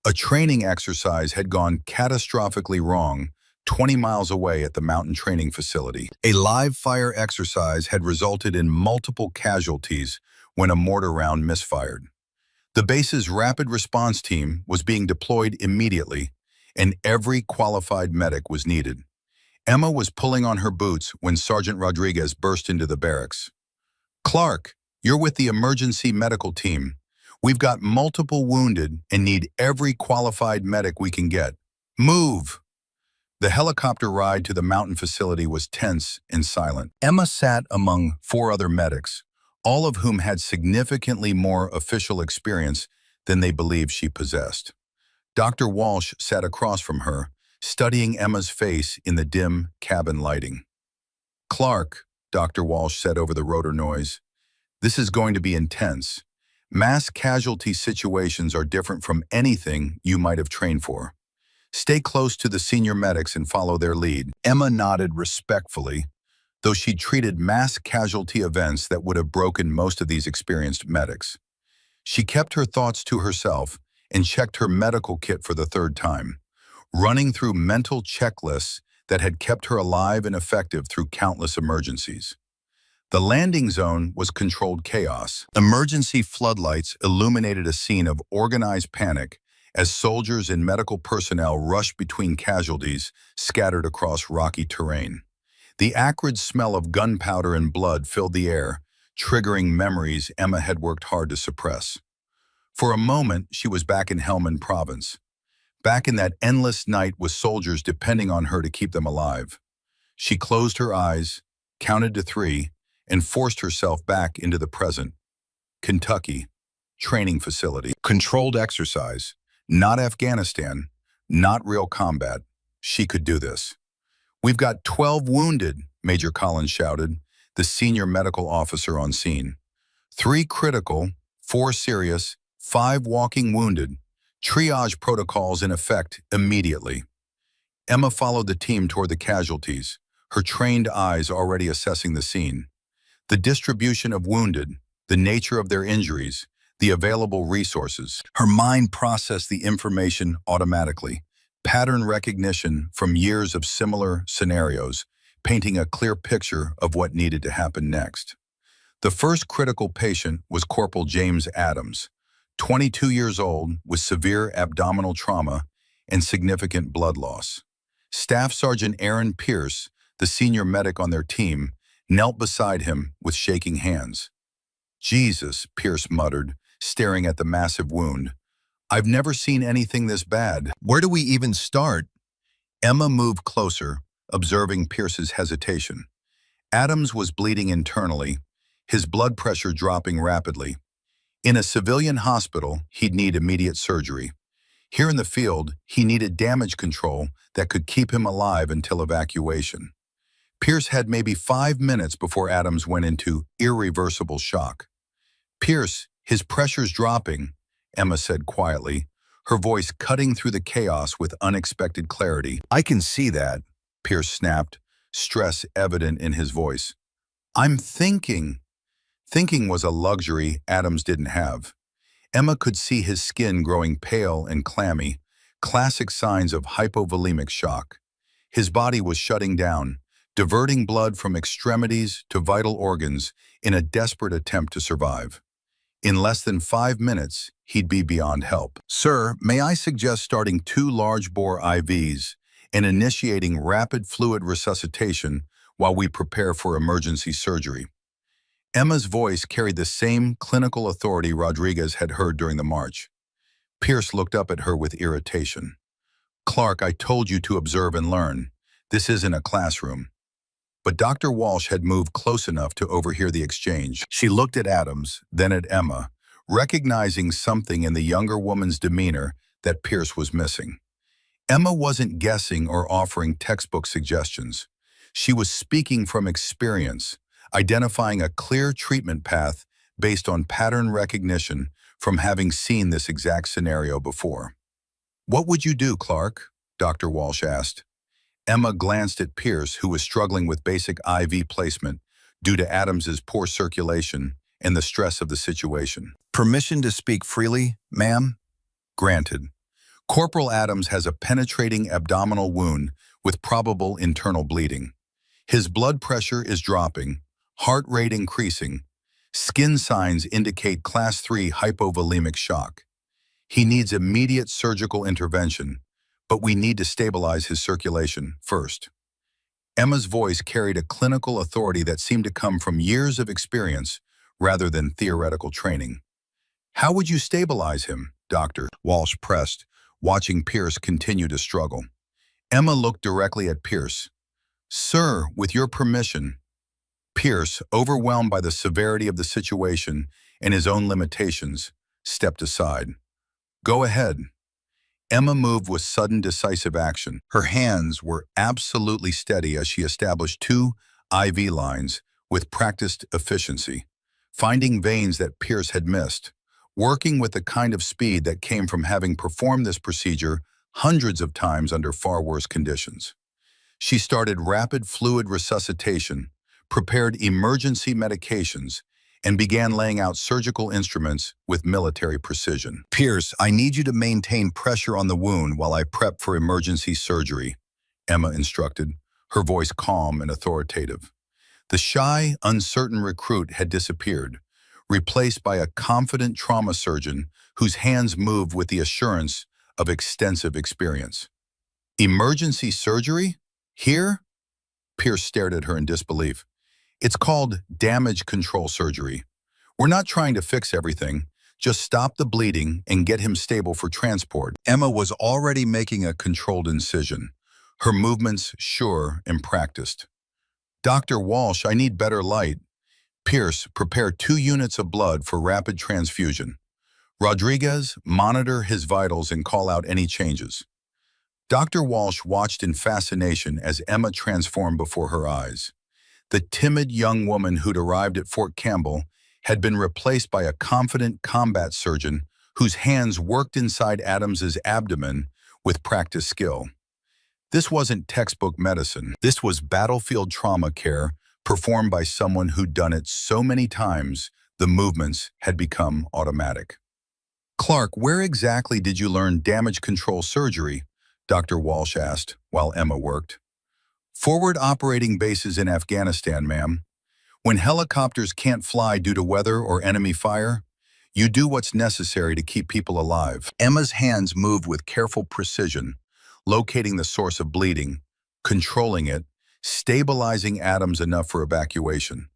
A training exercise had gone catastrophically wrong 20 miles away at the mountain training facility. A live fire exercise had resulted in multiple casualties when a mortar round misfired. The base's rapid response team was being deployed immediately, and every qualified medic was needed. Emma was pulling on her boots when Sergeant Rodriguez burst into the barracks. "Clark, you're with the emergency medical team. We've got multiple wounded and need every qualified medic we can get. Move!" The helicopter ride to the mountain facility was tense and silent. Emma sat among 4 other medics, all of whom had significantly more official experience than they believed she possessed. Dr. Walsh sat across from her, studying Emma's face in the dim cabin lighting. "Clark," Dr. Walsh said over the rotor noise, "this is going to be intense. Mass casualty situations are different from anything you might have trained for. Stay close to the senior medics and follow their lead." Emma nodded respectfully, though she'd treated mass casualty events that would have broken most of these experienced medics. She kept her thoughts to herself and checked her medical kit for the 3rd time, running through mental checklists that had kept her alive and effective through countless emergencies. The landing zone was controlled chaos. Emergency floodlights illuminated a scene of organized panic as soldiers and medical personnel rushed between casualties scattered across rocky terrain. The acrid smell of gunpowder and blood filled the air, triggering memories Emma had worked hard to suppress. For a moment, she was back in Helmand Province, back in that endless night with soldiers depending on her to keep them alive. She closed her eyes, counted to 3, and forced herself back into the present. Kentucky, training facility. Controlled exercise, not Afghanistan, not real combat. She could do this. "We've got 12 wounded," Major Collins shouted, the senior medical officer on scene. 3 critical, 4 serious, 5 walking wounded. Triage protocols in effect immediately. Emma followed the team toward the casualties, her trained eyes already assessing the scene. The distribution of wounded, the nature of their injuries, the available resources. Her mind processed the information automatically. Pattern recognition from years of similar scenarios, painting a clear picture of what needed to happen next. The first critical patient was Corporal James Adams, 22 years old with severe abdominal trauma and significant blood loss. Staff Sergeant Aaron Pierce, the senior medic on their team, knelt beside him with shaking hands. "Jesus," Pierce muttered, staring at the massive wound. I've never seen anything this bad. Where do we even start? Emma moved closer, observing Pierce's hesitation. Adams was bleeding internally, his blood pressure dropping rapidly. In a civilian hospital, he'd need immediate surgery. Here in the field, he needed damage control that could keep him alive until evacuation. Pierce had maybe 5 minutes before Adams went into irreversible shock. "Pierce, his pressure's dropping," Emma said quietly, her voice cutting through the chaos with unexpected clarity. "I can see that," Pierce snapped, stress evident in his voice. "I'm thinking." Thinking was a luxury Adams didn't have. Emma could see his skin growing pale and clammy, classic signs of hypovolemic shock. His body was shutting down, diverting blood from extremities to vital organs in a desperate attempt to survive. In less than 5 minutes, he'd be beyond help. "Sir, may I suggest starting 2 large-bore IVs and initiating rapid fluid resuscitation while we prepare for emergency surgery?" Emma's voice carried the same clinical authority Rodriguez had heard during the march. Pierce looked up at her with irritation. "Clark, I told you to observe and learn. This isn't a classroom." But Dr. Walsh had moved close enough to overhear the exchange. She looked at Adams, then at Emma, recognizing something in the younger woman's demeanor that Pierce was missing. Emma wasn't guessing or offering textbook suggestions. She was speaking from experience, identifying a clear treatment path based on pattern recognition from having seen this exact scenario before. "What would you do, Clark?" Dr. Walsh asked. Emma glanced at Pierce, who was struggling with basic IV placement due to Adams's poor circulation and the stress of the situation. "Permission to speak freely, ma'am?" "Granted. Corporal Adams has a penetrating abdominal wound with probable internal bleeding. His blood pressure is dropping, heart rate increasing. Skin signs indicate Class 3 hypovolemic shock. He needs immediate surgical intervention, but we need to stabilize his circulation first." Emma's voice carried a clinical authority that seemed to come from years of experience rather than theoretical training. "How would you stabilize him, Doctor?" Walsh pressed, watching Pierce continue to struggle. Emma looked directly at Pierce. "Sir, with your permission." Pierce, overwhelmed by the severity of the situation and his own limitations, stepped aside. "Go ahead." Emma moved with sudden decisive action. Her hands were absolutely steady as she established 2 IV lines with practiced efficiency, finding veins that Pierce had missed, working with the kind of speed that came from having performed this procedure hundreds of times under far worse conditions. She started rapid fluid resuscitation, prepared emergency medications, and began laying out surgical instruments with military precision. "Pierce, I need you to maintain pressure on the wound while I prep for emergency surgery," Emma instructed, her voice calm and authoritative. The shy, uncertain recruit had disappeared, replaced by a confident trauma surgeon whose hands moved with the assurance of extensive experience. "Emergency surgery? Here?" Pierce stared at her in disbelief. "It's called damage control surgery. We're not trying to fix everything, just stop the bleeding and get him stable for transport." Emma was already making a controlled incision, her movements sure and practiced. "Dr. Walsh, I need better light." Pierce, prepare 2 units of blood for rapid transfusion. Rodriguez, monitor his vitals and call out any changes. Dr. Walsh watched in fascination as Emma transformed before her eyes. The timid young woman who'd arrived at Fort Campbell had been replaced by a confident combat surgeon whose hands worked inside Adams's abdomen with practiced skill. This wasn't textbook medicine. This was battlefield trauma care performed by someone who'd done it so many times the movements had become automatic. "Clark, where exactly did you learn damage control surgery?" Dr. Walsh asked while Emma worked. "Forward operating bases in Afghanistan, ma'am. When helicopters can't fly due to weather or enemy fire, you do what's necessary to keep people alive." Emma's hands moved with careful precision, locating the source of bleeding, controlling it, stabilizing Adams enough for evacuation.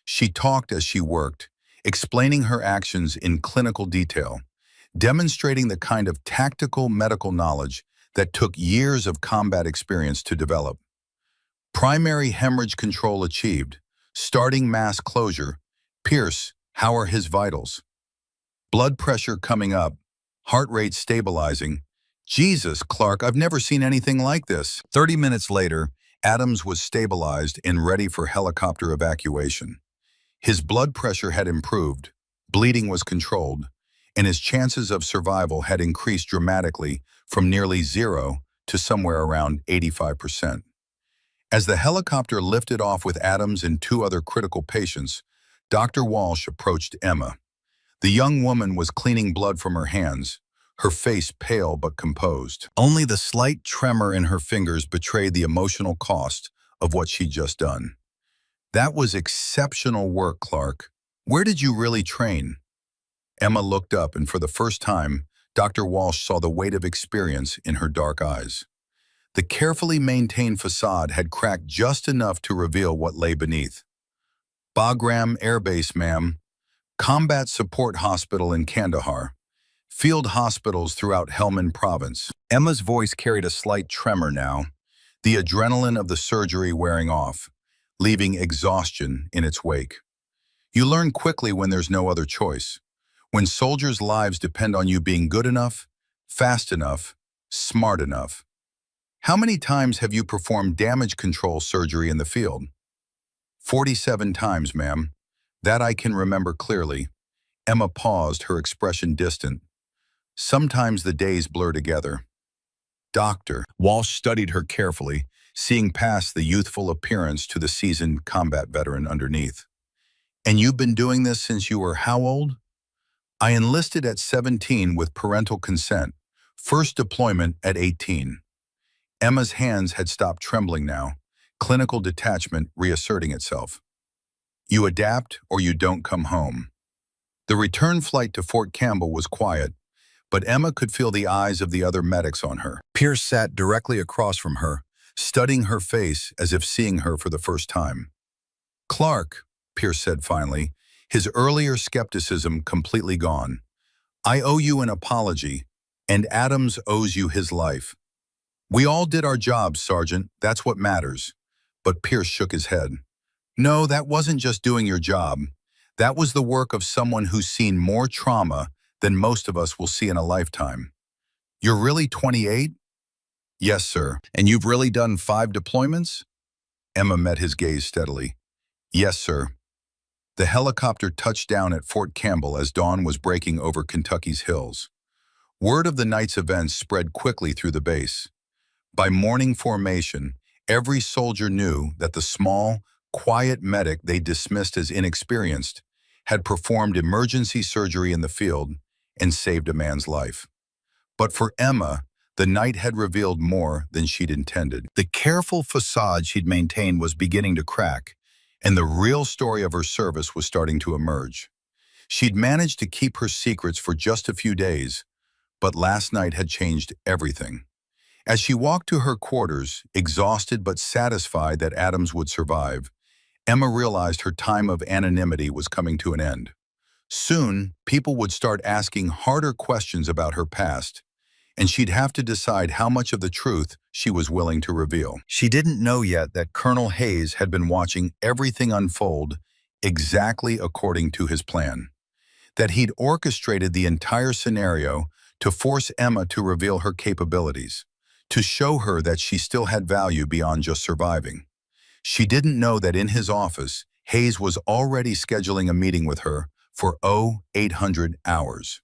She talked as she worked, explaining her actions in clinical detail, demonstrating the kind of tactical medical knowledge that took years of combat experience to develop. Primary hemorrhage control achieved. Starting mass closure. Pierce, how are his vitals? Blood pressure coming up. Heart rate stabilizing. Jesus, Clark, I've never seen anything like this. 30 minutes later, Adams was stabilized and ready for helicopter evacuation. His blood pressure had improved, bleeding was controlled, and his chances of survival had increased dramatically from nearly zero to somewhere around 85%. As the helicopter lifted off with Adams and two other critical patients, Dr. Walsh approached Emma. The young woman was cleaning blood from her hands, her face pale but composed. Only the slight tremor in her fingers betrayed the emotional cost of what she'd just done. That was exceptional work, Clark. Where did you really train? Emma looked up, and for the first time, Dr. Walsh saw the weight of experience in her dark eyes. The carefully maintained facade had cracked just enough to reveal what lay beneath. Bagram Air Base, ma'am. Combat Support Hospital in Kandahar. Field hospitals throughout Helmand Province. Emma's voice carried a slight tremor now, the adrenaline of the surgery wearing off, leaving exhaustion in its wake. You learn quickly when there's no other choice, when soldiers' lives depend on you being good enough, fast enough, smart enough. How many times have you performed damage control surgery in the field? 47 times, ma'am. That I can remember clearly. Emma paused, her expression distant. Sometimes the days blur together. Doctor. Walsh studied her carefully, seeing past the youthful appearance to the seasoned combat veteran underneath. And you've been doing this since you were how old? I enlisted at 17 with parental consent, first deployment at 18. Emma's hands had stopped trembling now, clinical detachment reasserting itself. You adapt or you don't come home. The return flight to Fort Campbell was quiet, but Emma could feel the eyes of the other medics on her. Pierce sat directly across from her, studying her face as if seeing her for the first time. Clark, Pierce said finally, his earlier skepticism completely gone. I owe you an apology, and Adams owes you his life. We all did our jobs, Sergeant, that's what matters. But Pierce shook his head. No, that wasn't just doing your job. That was the work of someone who's seen more trauma than most of us will see in a lifetime. You're really 28? Yes, sir. And you've really done 5 deployments? Emma met his gaze steadily. Yes, sir. The helicopter touched down at Fort Campbell as dawn was breaking over Kentucky's hills. Word of the night's events spread quickly through the base. By morning formation, every soldier knew that the small, quiet medic they dismissed as inexperienced had performed emergency surgery in the field and saved a man's life. But for Emma, the night had revealed more than she'd intended. The careful facade she'd maintained was beginning to crack, and the real story of her service was starting to emerge. She'd managed to keep her secrets for just a few days, but last night had changed everything. As she walked to her quarters, exhausted but satisfied that Adams would survive, Emma realized her time of anonymity was coming to an end. Soon, people would start asking harder questions about her past, and she'd have to decide how much of the truth she was willing to reveal. She didn't know yet that Colonel Hayes had been watching everything unfold exactly according to his plan, that he'd orchestrated the entire scenario to force Emma to reveal her capabilities, to show her that she still had value beyond just surviving. She didn't know that in his office, Hayes was already scheduling a meeting with her for 0800 hours.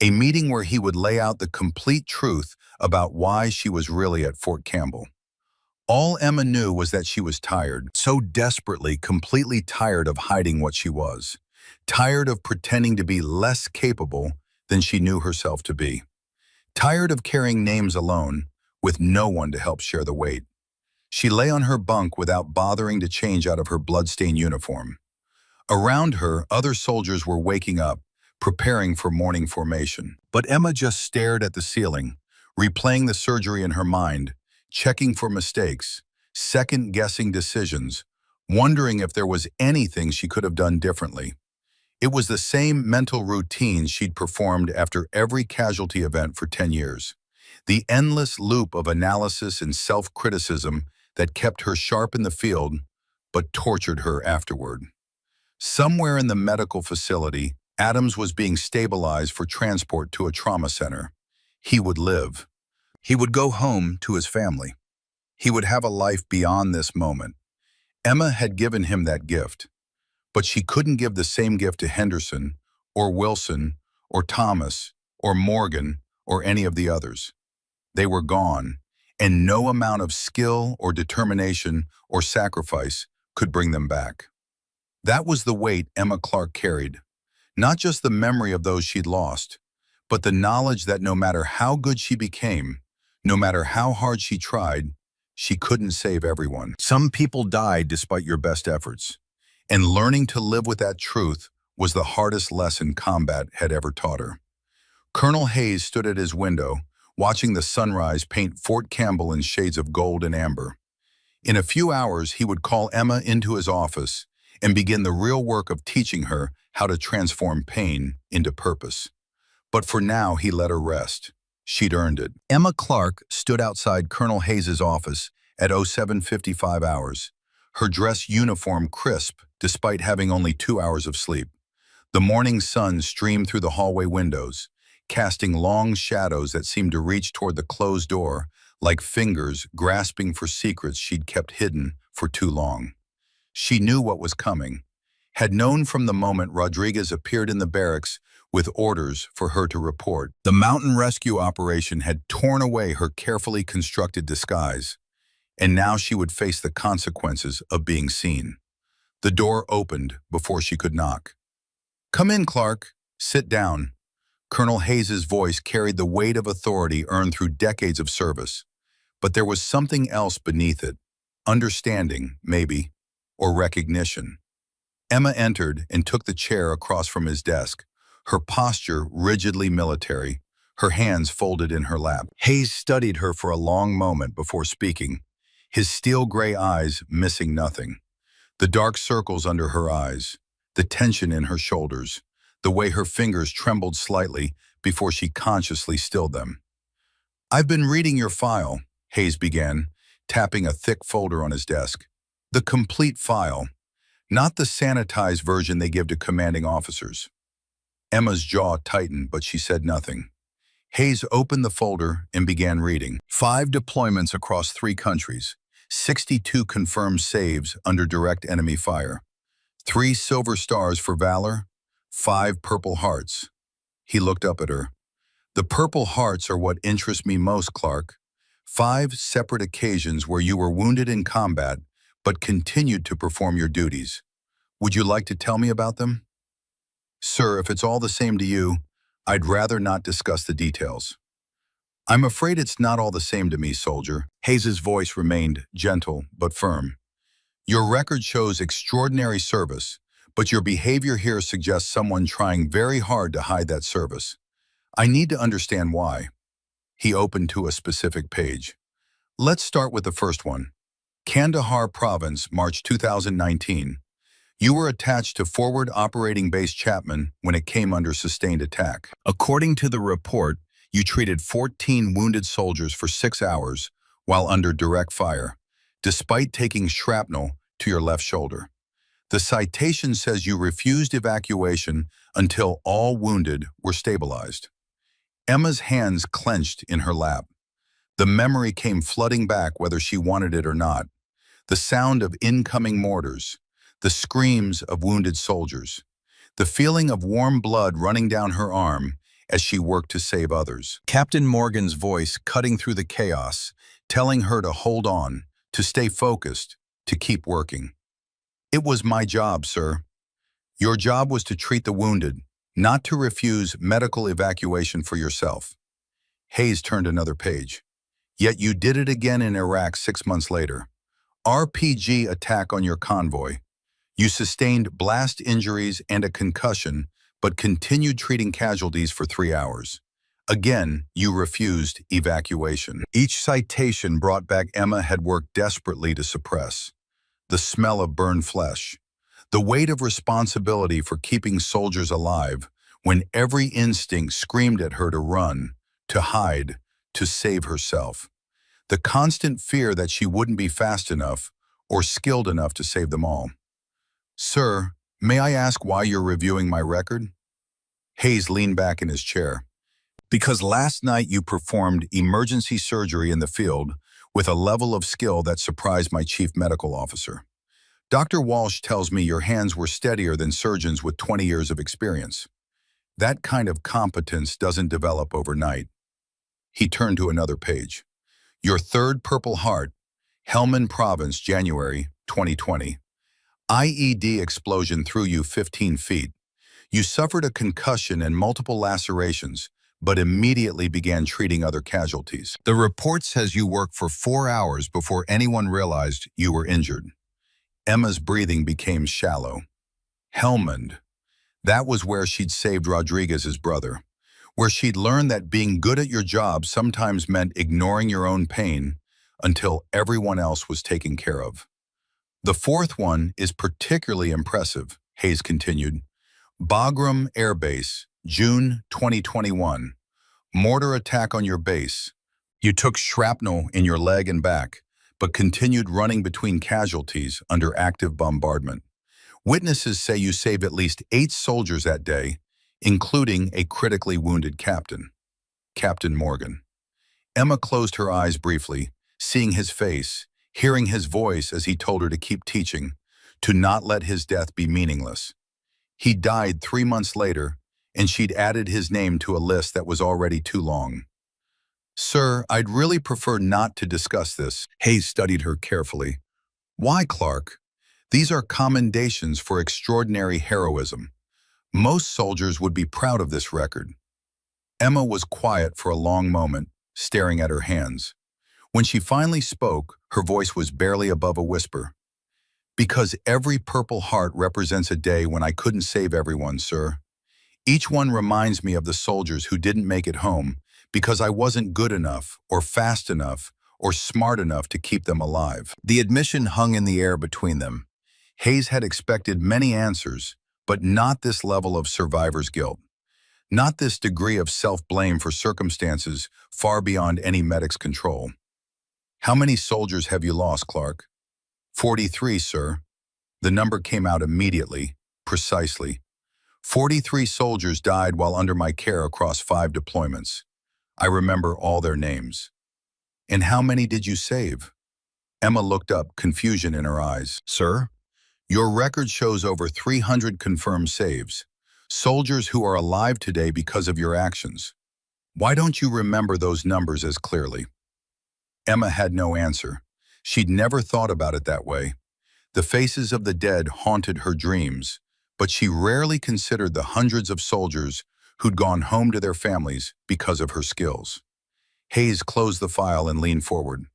A meeting where he would lay out the complete truth about why she was really at Fort Campbell. All Emma knew was that she was tired, so desperately, completely tired of hiding what she was, tired of pretending to be less capable than she knew herself to be, tired of carrying names alone with no one to help share the weight. She lay on her bunk without bothering to change out of her bloodstained uniform. Around her, other soldiers were waking up, preparing for morning formation. But Emma just stared at the ceiling, replaying the surgery in her mind, checking for mistakes, second-guessing decisions, wondering if there was anything she could have done differently. It was the same mental routines she'd performed after every casualty event for 10 years. The endless loop of analysis and self-criticism that kept her sharp in the field, but tortured her afterward. Somewhere in the medical facility, Adams was being stabilized for transport to a trauma center. He would live. He would go home to his family. He would have a life beyond this moment. Emma had given him that gift, but she couldn't give the same gift to Henderson, or Wilson, or Thomas, or Morgan, or any of the others. They were gone, and no amount of skill or determination or sacrifice could bring them back. That was the weight Emma Clark carried, not just the memory of those she'd lost, but the knowledge that no matter how good she became, no matter how hard she tried, she couldn't save everyone. Some people died despite your best efforts, and learning to live with that truth was the hardest lesson combat had ever taught her. Colonel Hayes stood at his window, watching the sunrise paint Fort Campbell in shades of gold and amber. In a few hours, he would call Emma into his office and begin the real work of teaching her how to transform pain into purpose. But for now, he let her rest. She'd earned it. Emma Clark stood outside Colonel Hayes's office at 07:55 hours, her dress uniform crisp despite having only 2 hours of sleep. The morning sun streamed through the hallway windows, casting long shadows that seemed to reach toward the closed door like fingers grasping for secrets she'd kept hidden for too long. She knew what was coming, had known from the moment Rodriguez appeared in the barracks with orders for her to report. The mountain rescue operation had torn away her carefully constructed disguise, and now she would face the consequences of being seen. The door opened before she could knock. "Come in, Clark. Sit down." Colonel Hayes's voice carried the weight of authority earned through decades of service. But there was something else beneath it. Understanding, maybe, or recognition. Emma entered and took the chair across from his desk, her posture rigidly military, her hands folded in her lap. Hayes studied her for a long moment before speaking, his steel gray eyes missing nothing. The dark circles under her eyes, the tension in her shoulders, the way her fingers trembled slightly before she consciously stilled them. "I've been reading your file," Hayes began, tapping a thick folder on his desk. "The complete file, not the sanitized version they give to commanding officers." Emma's jaw tightened, but she said nothing. Hayes opened the folder and began reading. 5 deployments across 3 countries, 62 confirmed saves under direct enemy fire, 3 silver stars for valor, 5 purple hearts. He looked up at her. "The purple hearts are what interest me most, Clark. 5 separate occasions where you were wounded in combat, but continued to perform your duties. Would you like to tell me about them?" "Sir, if it's all the same to you, I'd rather not discuss the details." "I'm afraid it's not all the same to me, soldier." Hayes's voice remained gentle but firm. "Your record shows extraordinary service, but your behavior here suggests someone trying very hard to hide that service. I need to understand why." He opened to a specific page. "Let's start with the first one. Kandahar Province, March 2019. You were attached to Forward Operating Base Chapman when it came under sustained attack. According to the report, you treated 14 wounded soldiers for 6 hours while under direct fire, despite taking shrapnel to your left shoulder. The citation says you refused evacuation until all wounded were stabilized." Emma's hands clenched in her lap. The memory came flooding back whether she wanted it or not. The sound of incoming mortars, the screams of wounded soldiers, the feeling of warm blood running down her arm as she worked to save others. Captain Morgan's voice cutting through the chaos, telling her to hold on, to stay focused, to keep working. "It was my job, sir. Your job was to treat the wounded, not to refuse medical evacuation for yourself." Hayes turned another page. "Yet you did it again in Iraq 6 months later. RPG attack on your convoy. You sustained blast injuries and a concussion, but continued treating casualties for 3 hours. Again, you refused evacuation." Each citation brought back Emma had worked desperately to suppress. The smell of burned flesh, The weight of responsibility for keeping soldiers alive when every instinct screamed at her to run, to hide, to save herself. The constant fear that she wouldn't be fast enough or skilled enough to save them all. Sir, may I ask why you're reviewing my record? Hayes leaned back in his chair. Because last night you performed emergency surgery in the field with a level of skill that surprised my chief medical officer. Dr. Walsh tells me your hands were steadier than surgeons with 20 years of experience. That kind of competence doesn't develop overnight. He turned to another page. Your third Purple Heart, Helmand Province, January 2020. IED explosion threw you 15 feet. You suffered a concussion and multiple lacerations, but immediately began treating other casualties. The report says you worked for 4 hours before anyone realized you were injured. Emma's breathing became shallow. Helmand. That was where she'd saved Rodriguez's brother, where she'd learned that being good at your job sometimes meant ignoring your own pain until everyone else was taken care of. The fourth one is particularly impressive, Hayes continued. Bagram Air Base, June 2021. Mortar attack on your base. You took shrapnel in your leg and back, but continued running between casualties under active bombardment. Witnesses say you saved at least 8 soldiers that day, including a critically wounded captain, Captain Morgan. Emma closed her eyes briefly, seeing his face, hearing his voice as he told her to keep teaching, to not let his death be meaningless. He died 3 months later, and she'd added his name to a list that was already too long. Sir, I'd really prefer not to discuss this. Hayes studied her carefully. Why, Clark? These are commendations for extraordinary heroism. Most soldiers would be proud of this record. Emma was quiet for a long moment, staring at her hands. When she finally spoke, her voice was barely above a whisper. Because every Purple Heart represents a day when I couldn't save everyone, sir. Each one reminds me of the soldiers who didn't make it home because I wasn't good enough or fast enough or smart enough to keep them alive. The admission hung in the air between them. Hayes had expected many answers, but not this level of survivor's guilt. Not this degree of self-blame for circumstances far beyond any medic's control. How many soldiers have you lost, Clark? 43, sir. The number came out immediately, precisely. 43 soldiers died while under my care across 5 deployments. I remember all their names. And how many did you save? Emma looked up, confusion in her eyes. Sir, your record shows over 300 confirmed saves. Soldiers who are alive today because of your actions. Why don't you remember those numbers as clearly? Emma had no answer. She'd never thought about it that way. The faces of the dead haunted her dreams, but she rarely considered the hundreds of soldiers who'd gone home to their families because of her skills. Hayes closed the file and leaned forward.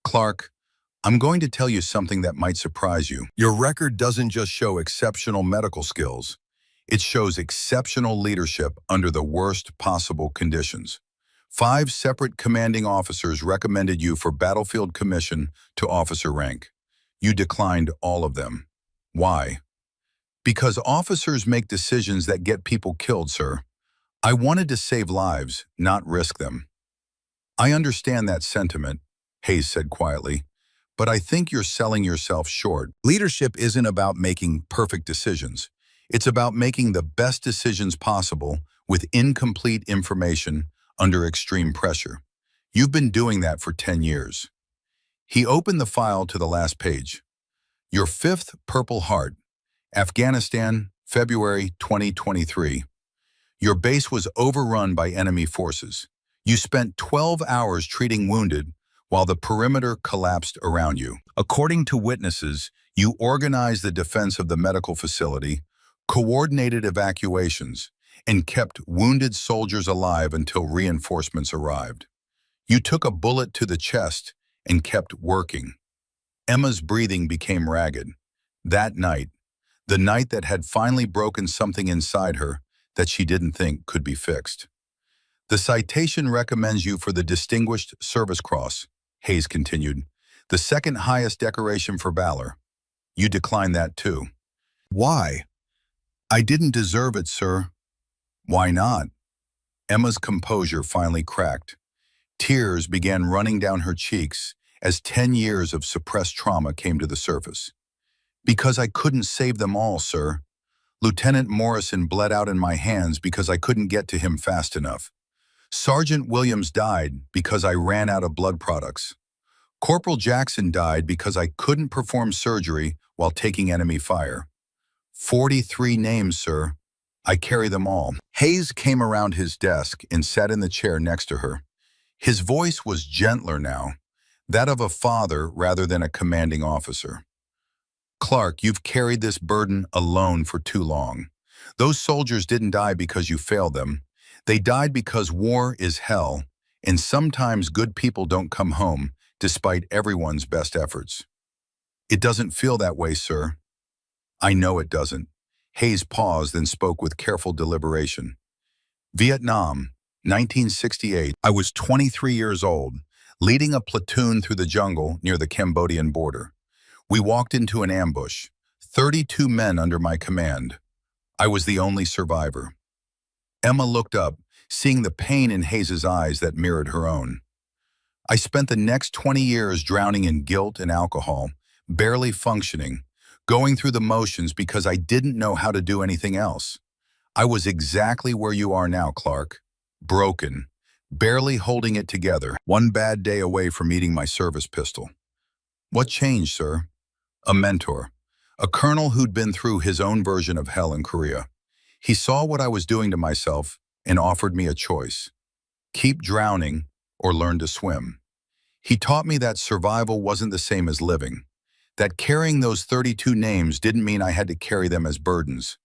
Clark, I'm going to tell you something that might surprise you. Your record doesn't just show exceptional medical skills. It shows exceptional leadership under the worst possible conditions. 5 separate commanding officers recommended you for battlefield commission to officer rank. You declined all of them. Why? Because officers make decisions that get people killed, sir. I wanted to save lives, not risk them. I understand that sentiment, Hayes said quietly, but I think you're selling yourself short. Leadership isn't about making perfect decisions. It's about making the best decisions possible with incomplete information under extreme pressure. You've been doing that for 10 years. He opened the file to the last page. Your 5th Purple Heart, Afghanistan, February 2023. Your base was overrun by enemy forces. You spent 12 hours treating wounded while the perimeter collapsed around you. According to witnesses, you organized the defense of the medical facility, coordinated evacuations, and kept wounded soldiers alive until reinforcements arrived. You took a bullet to the chest and kept working. Emma's breathing became ragged. That night, the night that had finally broken something inside her that she didn't think could be fixed. The citation recommends you for the Distinguished Service Cross, Hayes continued, the second highest decoration for valor. You declined that too. Why? I didn't deserve it, sir. Why not? Emma's composure finally cracked. Tears began running down her cheeks as 10 years of suppressed trauma came to the surface. Because I couldn't save them all, sir. Lieutenant Morrison bled out in my hands because I couldn't get to him fast enough. Sergeant Williams died because I ran out of blood products. Corporal Jackson died because I couldn't perform surgery while taking enemy fire. 43 names, sir. I carry them all. Hayes came around his desk and sat in the chair next to her. His voice was gentler now, that of a father rather than a commanding officer. Clark, you've carried this burden alone for too long. Those soldiers didn't die because you failed them. They died because war is hell, and sometimes good people don't come home despite everyone's best efforts. It doesn't feel that way, sir. I know it doesn't. Hayes paused and spoke with careful deliberation. Vietnam, 1968. I was 23 years old, leading a platoon through the jungle near the Cambodian border. We walked into an ambush, 32 men under my command. I was the only survivor. Emma looked up, seeing the pain in Hayes's eyes that mirrored her own. I spent the next 20 years drowning in guilt and alcohol, barely functioning, going through the motions because I didn't know how to do anything else. I was exactly where you are now, Clark. Broken, barely holding it together, one bad day away from eating my service pistol. What changed, sir? A mentor, a colonel who'd been through his own version of hell in Korea. He saw what I was doing to myself and offered me a choice. Keep drowning or learn to swim. He taught me that survival wasn't the same as living, that carrying those 32 names didn't mean I had to carry them as burdens.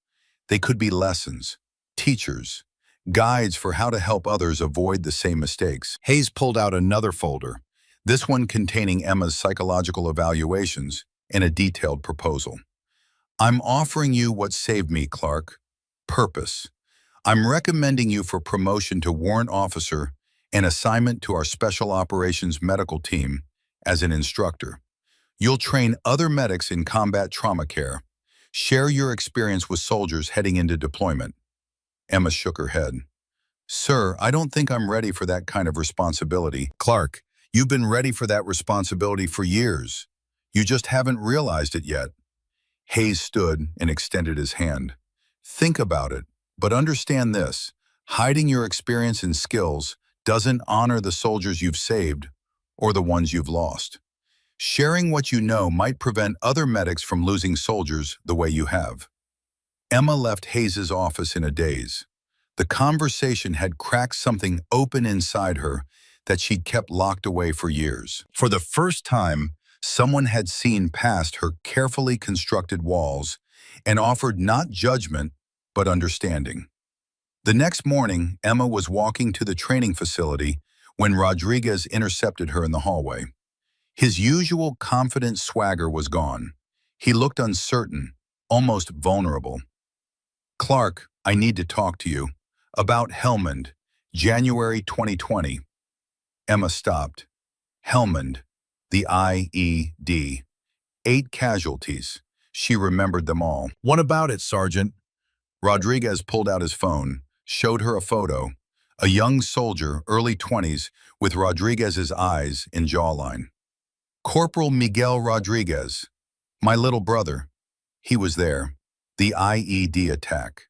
They could be lessons, teachers, guides for how to help others avoid the same mistakes. Hayes pulled out another folder, this one containing Emma's psychological evaluations and a detailed proposal. I'm offering you what saved me, Clark. Purpose. I'm recommending you for promotion to warrant officer and assignment to our Special Operations Medical Team as an instructor. You'll train other medics in combat trauma care. Share your experience with soldiers heading into deployment. Emma shook her head. Sir, I don't think I'm ready for that kind of responsibility. Clark, you've been ready for that responsibility for years. You just haven't realized it yet. Hayes stood and extended his hand. Think about it, but understand this. Hiding your experience and skills doesn't honor the soldiers you've saved or the ones you've lost. Sharing what you know might prevent other medics from losing soldiers the way you have. Emma left Hayes's office in a daze. The conversation had cracked something open inside her that she'd kept locked away for years. For the first time, someone had seen past her carefully constructed walls and offered not judgment, but understanding. The next morning, Emma was walking to the training facility when Rodriguez intercepted her in the hallway. His usual confident swagger was gone. He looked uncertain, almost vulnerable. Clark, I need to talk to you. About Helmand, January 2020. Emma stopped. Helmand, the IED. 8 casualties. She remembered them all. What about it, Sergeant? Rodriguez pulled out his phone, showed her a photo. A young soldier, early 20s, with Rodriguez's eyes and jawline. Corporal Miguel Rodriguez, my little brother. He was there. The IED attack.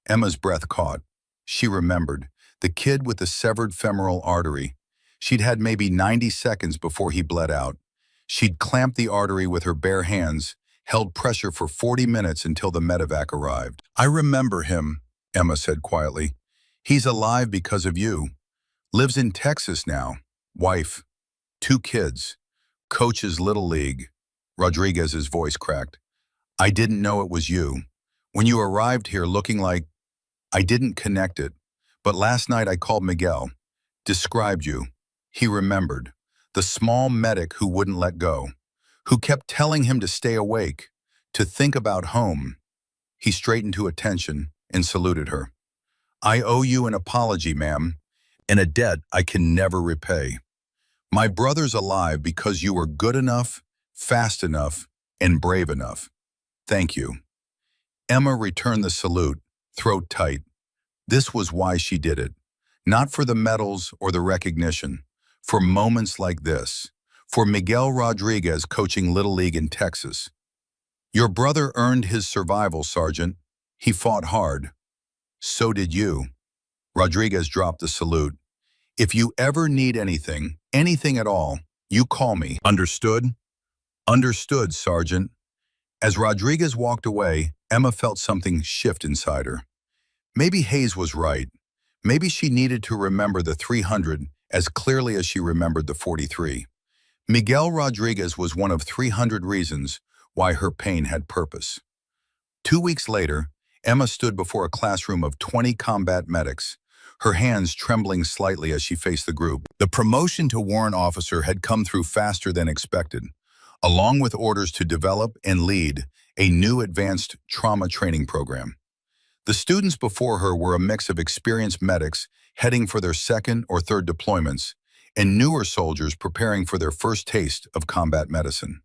Emma's breath caught. She remembered. The kid with the severed femoral artery. She'd had maybe 90 seconds before he bled out. She'd clamped the artery with her bare hands, held pressure for 40 minutes until the medevac arrived. I remember him, Emma said quietly. He's alive because of you. Lives in Texas now. Wife. 2 kids. Coaches Little League. Rodriguez's voice cracked. I didn't know it was you. When you arrived here looking like... I didn't connect it. But last night I called Miguel. Described you. He remembered. The small medic who wouldn't let go. Who kept telling him to stay awake. To think about home. He straightened to attention and saluted her. I owe you an apology, ma'am. And a debt I can never repay. My brother's alive because you were good enough, fast enough, and brave enough. Thank you. Emma returned the salute, throat tight. This was why she did it. Not for the medals or the recognition. For moments like this. For Miguel Rodriguez coaching Little League in Texas. Your brother earned his survival, Sergeant. He fought hard. So did you. Rodriguez dropped the salute. If you ever need anything, anything at all, you call me. Understood? Understood, Sergeant. As Rodriguez walked away, Emma felt something shift inside her. Maybe Hayes was right. Maybe she needed to remember the 300 as clearly as she remembered the 43. Miguel Rodriguez was one of 300 reasons why her pain had purpose. 2 weeks later, Emma stood before a classroom of 20 combat medics, her hands trembling slightly as she faced the group. The promotion to warrant officer had come through faster than expected, along with orders to develop and lead a new advanced trauma training program. The students before her were a mix of experienced medics heading for their second or third deployments and newer soldiers preparing for their first taste of combat medicine.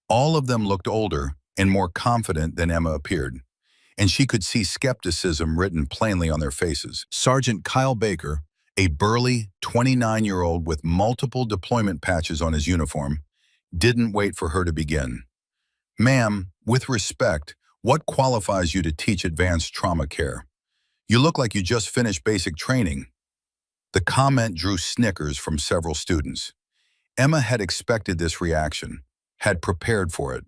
All of them looked older and more confident than Emma appeared, and she could see skepticism written plainly on their faces. Sergeant Kyle Baker, a burly 29-year-old with multiple deployment patches on his uniform, didn't wait for her to begin. Ma'am, with respect, what qualifies you to teach advanced trauma care? You look like you just finished basic training. The comment drew snickers from several students. Emma had expected this reaction, had prepared for it.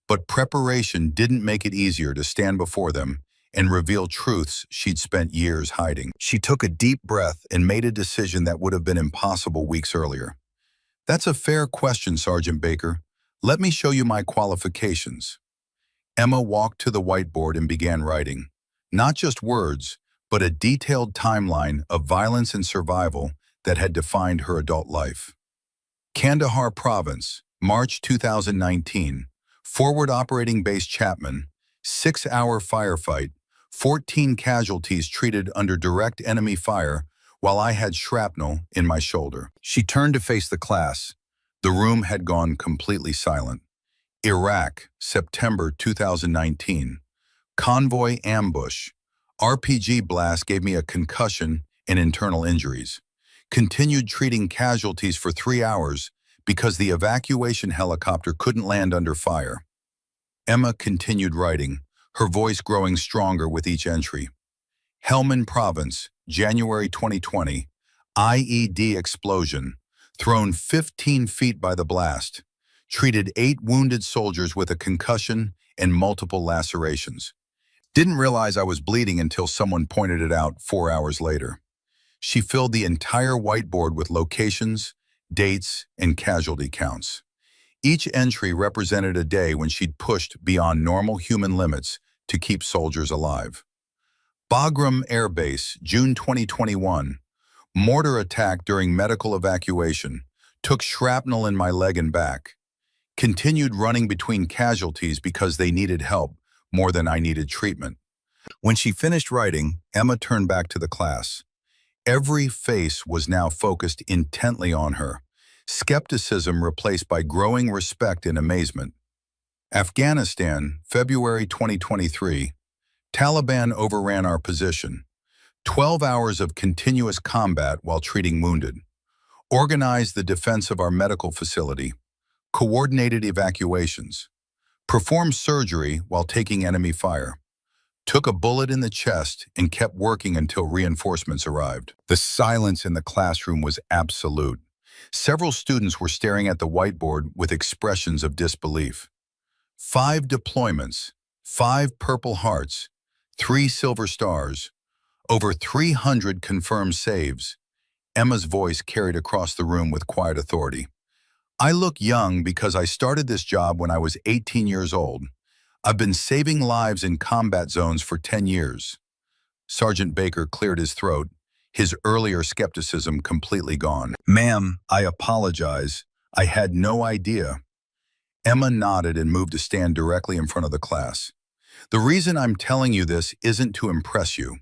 But preparation didn't make it easier to stand before them and reveal truths she'd spent years hiding. She took a deep breath and made a decision that would have been impossible weeks earlier. That's a fair question, Sergeant Baker. Let me show you my qualifications. Emma walked to the whiteboard and began writing. Not just words, but a detailed timeline of violence and survival that had defined her adult life. Kandahar Province, March 2019. Forward Operating Base Chapman, 6-hour firefight, 14 casualties treated under direct enemy fire while I had shrapnel in my shoulder. She turned to face the class. The room had gone completely silent. Iraq, September 2019. Convoy ambush. RPG blast gave me a concussion and internal injuries. Continued treating casualties for 3 hours because the evacuation helicopter couldn't land under fire. Emma continued writing, her voice growing stronger with each entry. Helmand Province, January 2020. IED explosion. Thrown 15 feet by the blast. Treated 8 wounded soldiers with a concussion and multiple lacerations. Didn't realize I was bleeding until someone pointed it out 4 hours later. She filled the entire whiteboard with locations, dates, and casualty counts. Each entry represented a day when she'd pushed beyond normal human limits to keep soldiers alive. Bagram Air Base, June 2021. Mortar attack during medical evacuation. Took shrapnel in my leg and back. Continued running between casualties because they needed help more than I needed treatment. When she finished writing, Emma turned back to the class. Every face was now focused intently on her. Skepticism replaced by growing respect and amazement. Afghanistan, February 2023. Taliban overran our position. 12 hours of continuous combat while treating wounded. Organized the defense of our medical facility. Coordinated evacuations. Performed surgery while taking enemy fire. Took a bullet in the chest and kept working until reinforcements arrived. The silence in the classroom was absolute. Several students were staring at the whiteboard with expressions of disbelief. 5 deployments, 5 Purple Hearts, 3 Silver Stars, over 300 confirmed saves. Emma's voice carried across the room with quiet authority. I look young because I started this job when I was 18 years old. I've been saving lives in combat zones for 10 years. Sergeant Baker cleared his throat, his earlier skepticism completely gone. Ma'am, I apologize. I had no idea. Emma nodded and moved to stand directly in front of the class. The reason I'm telling you this isn't to impress you.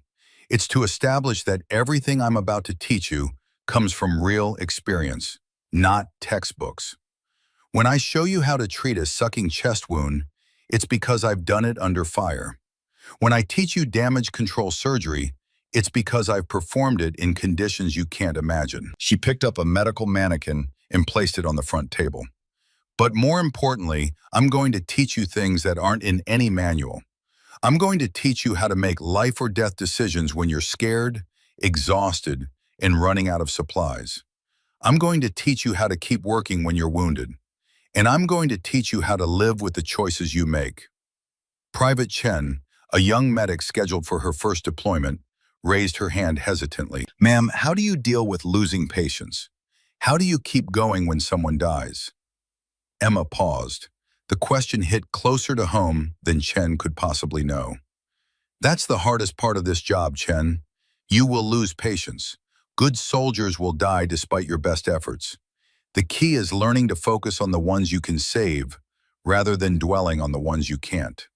It's to establish that everything I'm about to teach you comes from real experience, not textbooks. When I show you how to treat a sucking chest wound, it's because I've done it under fire. When I teach you damage control surgery, it's because I've performed it in conditions you can't imagine. She picked up a medical mannequin and placed it on the front table. But more importantly, I'm going to teach you things that aren't in any manual. I'm going to teach you how to make life or death decisions when you're scared, exhausted, and running out of supplies. I'm going to teach you how to keep working when you're wounded. And I'm going to teach you how to live with the choices you make. Private Chen, a young medic scheduled for her first deployment, raised her hand hesitantly. Ma'am, how do you deal with losing patients? How do you keep going when someone dies? Emma paused. The question hit closer to home than Chen could possibly know. That's the hardest part of this job, Chen. You will lose patience. Good soldiers will die despite your best efforts. The key is learning to focus on the ones you can save, rather than dwelling on the ones you can't.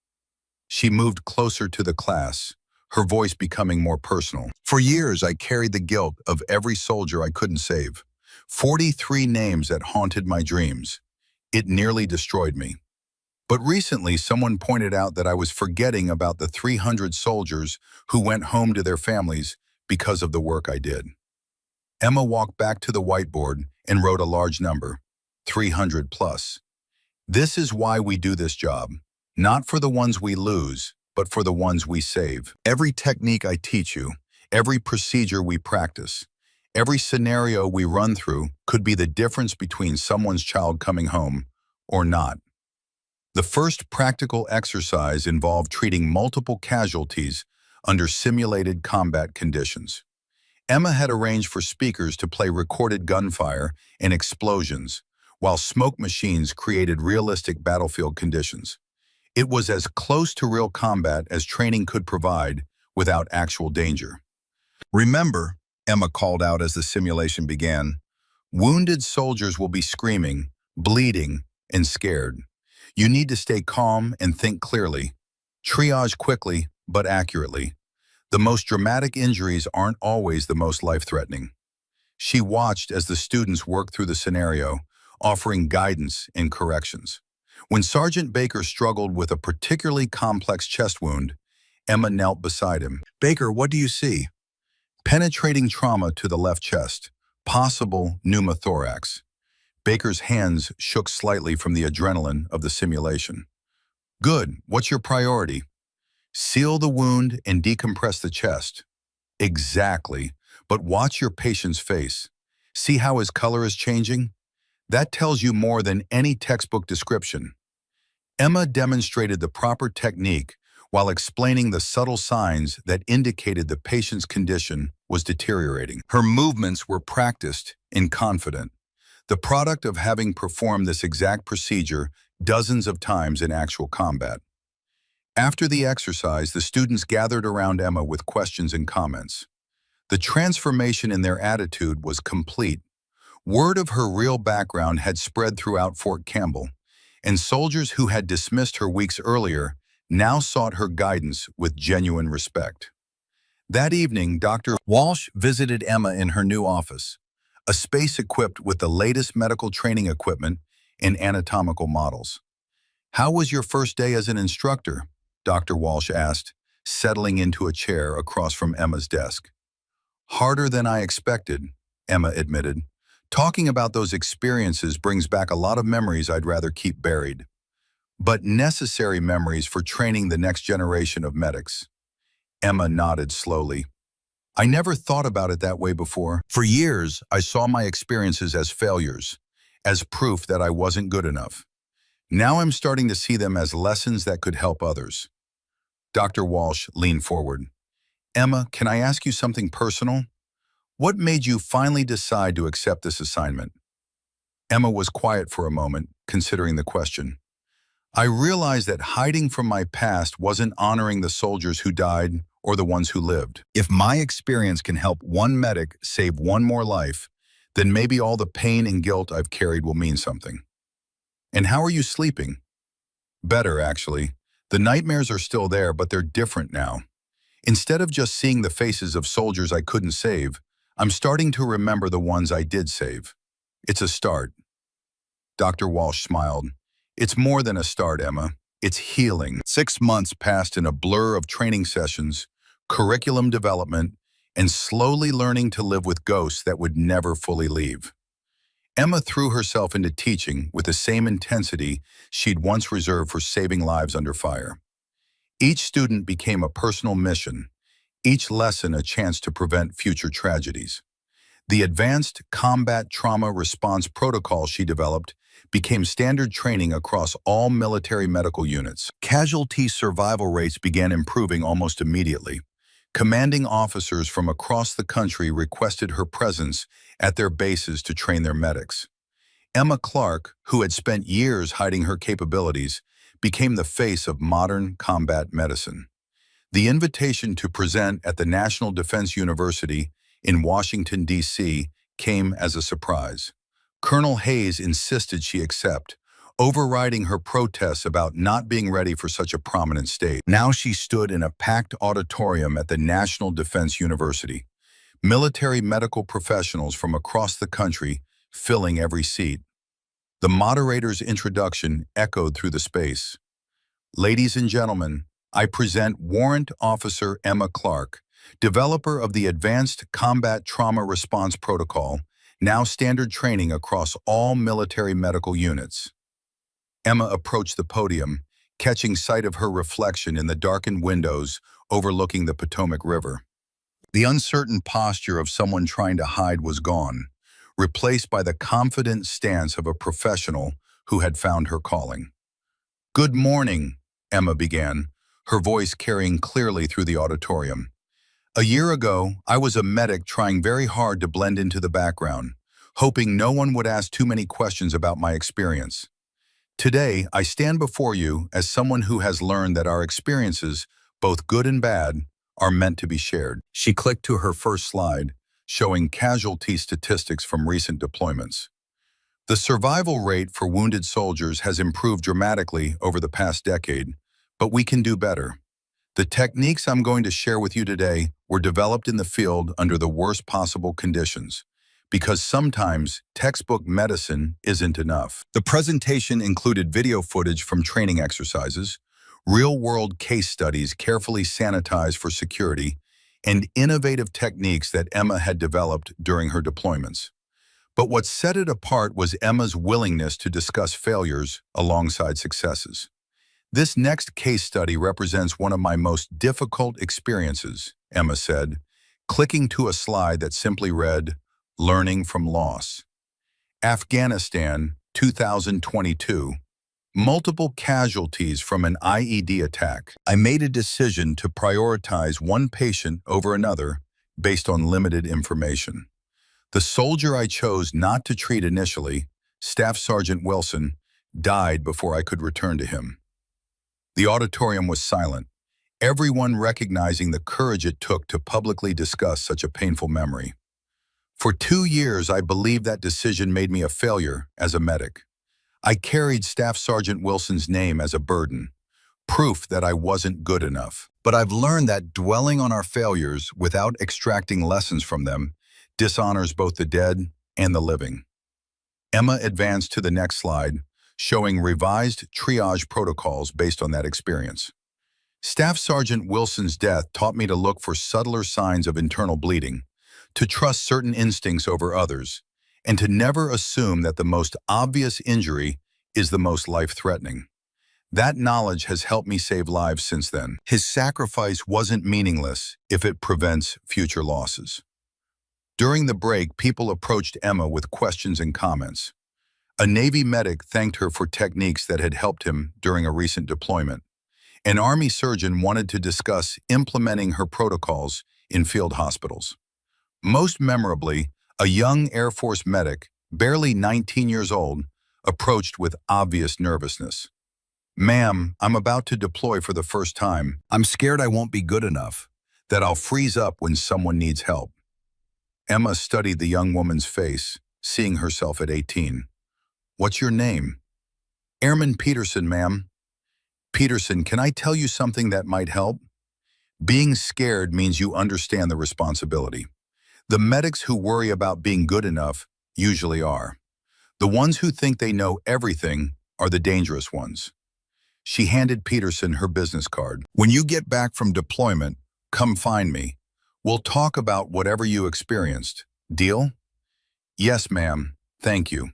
She moved closer to the class, her voice becoming more personal. For years, I carried the guilt of every soldier I couldn't save. 43 names that haunted my dreams. It nearly destroyed me. But recently, someone pointed out that I was forgetting about the 300 soldiers who went home to their families because of the work I did. Emma walked back to the whiteboard and wrote a large number, 300 plus. This is why we do this job. Not for the ones we lose, but for the ones we save. Every technique I teach you, every procedure we practice, every scenario we run through could be the difference between someone's child coming home or not. The first practical exercise involved treating multiple casualties under simulated combat conditions. Emma had arranged for speakers to play recorded gunfire and explosions, while smoke machines created realistic battlefield conditions. It was as close to real combat as training could provide without actual danger. Remember, Emma called out as the simulation began, wounded soldiers will be screaming, bleeding, and scared. You need to stay calm and think clearly. Triage quickly, but accurately. The most dramatic injuries aren't always the most life-threatening. She watched as the students worked through the scenario, offering guidance and corrections. When Sergeant Baker struggled with a particularly complex chest wound, Emma knelt beside him. Baker, what do you see? Penetrating trauma to the left chest, possible pneumothorax. Baker's hands shook slightly from the adrenaline of the simulation. Good, what's your priority? Seal the wound and decompress the chest. Exactly, but watch your patient's face. See how his color is changing? That tells you more than any textbook description. Emma demonstrated the proper technique while explaining the subtle signs that indicated the patient's condition was deteriorating. Her movements were practiced and confident, the product of having performed this exact procedure dozens of times in actual combat. After the exercise, the students gathered around Emma with questions and comments. The transformation in their attitude was complete. Word of her real background had spread throughout Fort Campbell, and soldiers who had dismissed her weeks earlier now sought her guidance with genuine respect. That evening, Dr. Walsh visited Emma in her new office, a space equipped with the latest medical training equipment and anatomical models. How was your first day as an instructor? Dr. Walsh asked, settling into a chair across from Emma's desk. Harder than I expected, Emma admitted. Talking about those experiences brings back a lot of memories I'd rather keep buried. But necessary memories for training the next generation of medics. Emma nodded slowly. I never thought about it that way before. For years, I saw my experiences as failures, as proof that I wasn't good enough. Now I'm starting to see them as lessons that could help others. Dr. Walsh leaned forward. Emma, can I ask you something personal? What made you finally decide to accept this assignment? Emma was quiet for a moment, considering the question. I realized that hiding from my past wasn't honoring the soldiers who died or the ones who lived. If my experience can help one medic save one more life, then maybe all the pain and guilt I've carried will mean something. And how are you sleeping? Better, actually. The nightmares are still there, but they're different now. Instead of just seeing the faces of soldiers I couldn't save, I'm starting to remember the ones I did save. It's a start. Dr. Walsh smiled. It's more than a start, Emma. It's healing. 6 months passed in a blur of training sessions, curriculum development, and slowly learning to live with ghosts that would never fully leave. Emma threw herself into teaching with the same intensity she'd once reserved for saving lives under fire. Each student became a personal mission, each lesson a chance to prevent future tragedies. The advanced combat trauma response protocol she developed became standard training across all military medical units. Casualty survival rates began improving almost immediately. Commanding officers from across the country requested her presence at their bases to train their medics. Emma Clark, who had spent years hiding her capabilities, became the face of modern combat medicine. The invitation to present at the National Defense University in Washington, D.C. came as a surprise. Colonel Hayes insisted she accept, overriding her protests about not being ready for such a prominent stage. Now she stood in a packed auditorium at the National Defense University, military medical professionals from across the country filling every seat. The moderator's introduction echoed through the space. Ladies and gentlemen, I present Warrant Officer Emma Clark, developer of the Advanced Combat Trauma Response Protocol, now standard training across all military medical units. Emma approached the podium, catching sight of her reflection in the darkened windows overlooking the Potomac River. The uncertain posture of someone trying to hide was gone, replaced by the confident stance of a professional who had found her calling. "Good morning," Emma began, her voice carrying clearly through the auditorium. "A year ago, I was a medic trying very hard to blend into the background, hoping no one would ask too many questions about my experience. Today, I stand before you as someone who has learned that our experiences, both good and bad, are meant to be shared." She clicked to her first slide, showing casualty statistics from recent deployments. The survival rate for wounded soldiers has improved dramatically over the past decade, but we can do better. The techniques I'm going to share with you today were developed in the field under the worst possible conditions, because sometimes textbook medicine isn't enough. The presentation included video footage from training exercises, real-world case studies carefully sanitized for security, and innovative techniques that Emma had developed during her deployments. But what set it apart was Emma's willingness to discuss failures alongside successes. "This next case study represents one of my most difficult experiences," Emma said, clicking to a slide that simply read, "Learning from Loss." Afghanistan, 2022. Multiple casualties from an IED attack. I made a decision to prioritize one patient over another based on limited information. The soldier I chose not to treat initially, Staff Sergeant Wilson, died before I could return to him. The auditorium was silent, everyone recognizing the courage it took to publicly discuss such a painful memory. For 2 years, I believed that decision made me a failure as a medic. I carried Staff Sergeant Wilson's name as a burden, proof that I wasn't good enough. But I've learned that dwelling on our failures without extracting lessons from them dishonors both the dead and the living. Emma advanced to the next slide, showing revised triage protocols based on that experience. Staff Sergeant Wilson's death taught me to look for subtler signs of internal bleeding, to trust certain instincts over others, and to never assume that the most obvious injury is the most life-threatening. That knowledge has helped me save lives since then. His sacrifice wasn't meaningless if it prevents future losses. During the break, people approached Emma with questions and comments. A Navy medic thanked her for techniques that had helped him during a recent deployment. An Army surgeon wanted to discuss implementing her protocols in field hospitals. Most memorably, a young Air Force medic, barely 19 years old, approached with obvious nervousness. "Ma'am, I'm about to deploy for the first time. I'm scared I won't be good enough, that I'll freeze up when someone needs help." Emma studied the young woman's face, seeing herself at 18. "What's your name?" "Airman Peterson, ma'am." "Peterson, can I tell you something that might help? Being scared means you understand the responsibility. The medics who worry about being good enough usually are. The ones who think they know everything are the dangerous ones." She handed Peterson her business card. When you get back from deployment, come find me. We'll talk about whatever you experienced. Deal? Yes, ma'am. Thank you.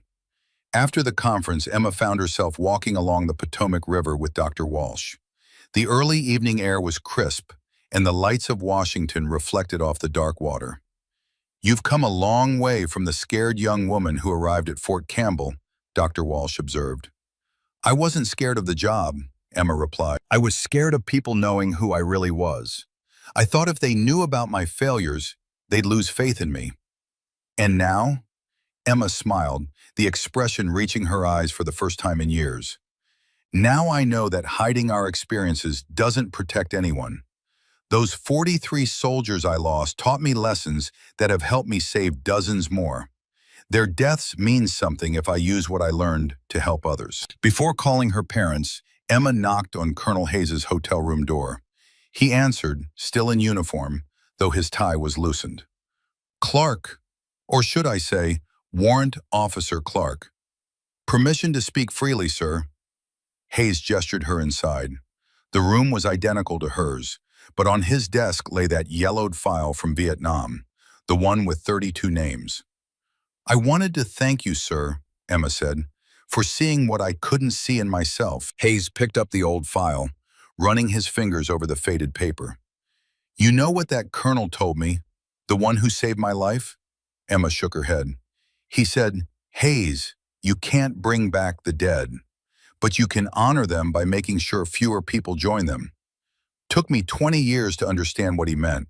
After the conference, Emma found herself walking along the Potomac River with Dr. Walsh. The early evening air was crisp, and the lights of Washington reflected off the dark water. You've come a long way from the scared young woman who arrived at Fort Campbell, Dr. Walsh observed. I wasn't scared of the job, Emma replied. I was scared of people knowing who I really was. I thought if they knew about my failures, they'd lose faith in me. And now? Emma smiled, the expression reaching her eyes for the first time in years. Now I know that hiding our experiences doesn't protect anyone. Those 43 soldiers I lost taught me lessons that have helped me save dozens more. Their deaths mean something if I use what I learned to help others. Before calling her parents, Emma knocked on Colonel Hayes's hotel room door. He answered, still in uniform, though his tie was loosened. Clark, or should I say, Warrant Officer Clark. Permission to speak freely, sir. Hayes gestured her inside. The room was identical to hers, but on his desk lay that yellowed file from Vietnam, the one with 32 names. I wanted to thank you, sir, Emma said, for seeing what I couldn't see in myself. Hayes picked up the old file, running his fingers over the faded paper. You know what that colonel told me, the one who saved my life? Emma shook her head. He said, Hayes, you can't bring back the dead, but you can honor them by making sure fewer people join them. Took me 20 years to understand what he meant,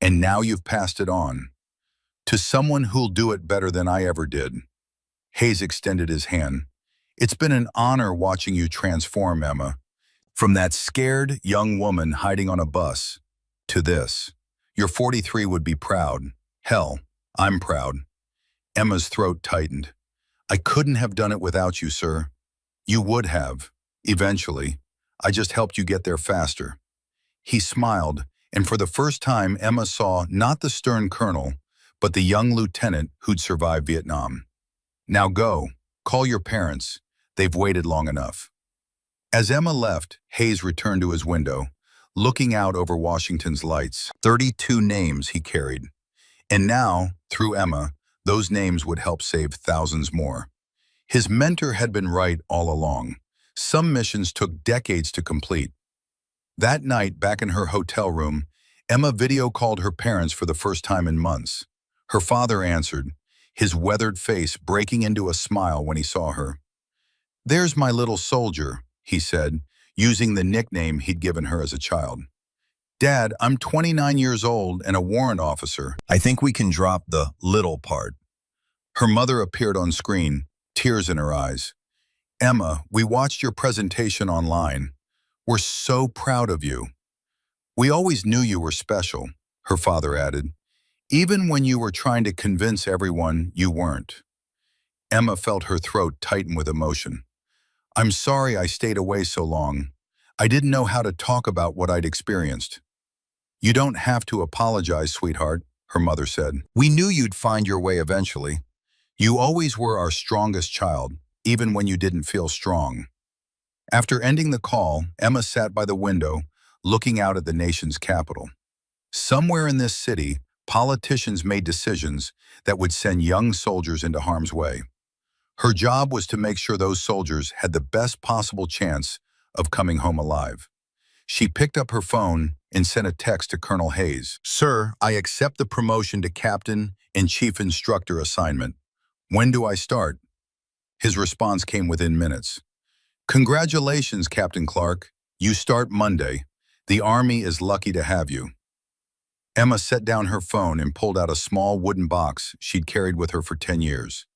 and now you've passed it on. To someone who'll do it better than I ever did. Hayes extended his hand. It's been an honor watching you transform, Emma. From that scared young woman hiding on a bus to this. Your 43 would be proud. Hell, I'm proud. Emma's throat tightened. I couldn't have done it without you, sir. You would have, eventually. I just helped you get there faster. He smiled, and for the first time Emma saw not the stern colonel, but the young lieutenant who'd survived Vietnam. Now go, call your parents. They've waited long enough. As Emma left, Hayes returned to his window, looking out over Washington's lights. 32 names he carried. And now, through Emma, those names would help save thousands more. His mentor had been right all along. Some missions took decades to complete. That night, back in her hotel room, Emma video called her parents for the first time in months. Her father answered, his weathered face breaking into a smile when he saw her. There's my little soldier, he said, using the nickname he'd given her as a child. Dad, I'm 29 years old and a warrant officer. I think we can drop the little part. Her mother appeared on screen, tears in her eyes. Emma, we watched your presentation online. We're so proud of you. We always knew you were special, her father added, even when you were trying to convince everyone you weren't. Emma felt her throat tighten with emotion. I'm sorry I stayed away so long. I didn't know how to talk about what I'd experienced. You don't have to apologize, sweetheart, her mother said. We knew you'd find your way eventually. You always were our strongest child, even when you didn't feel strong. After ending the call, Emma sat by the window, looking out at the nation's capital. Somewhere in this city, politicians made decisions that would send young soldiers into harm's way. Her job was to make sure those soldiers had the best possible chance of coming home alive. She picked up her phone and sent a text to Colonel Hayes. Sir, I accept the promotion to Captain and Chief Instructor assignment. When do I start? His response came within minutes. Congratulations, Captain Clark. You start Monday. The Army is lucky to have you. Emma set down her phone and pulled out a small wooden box she'd carried with her for 10 years.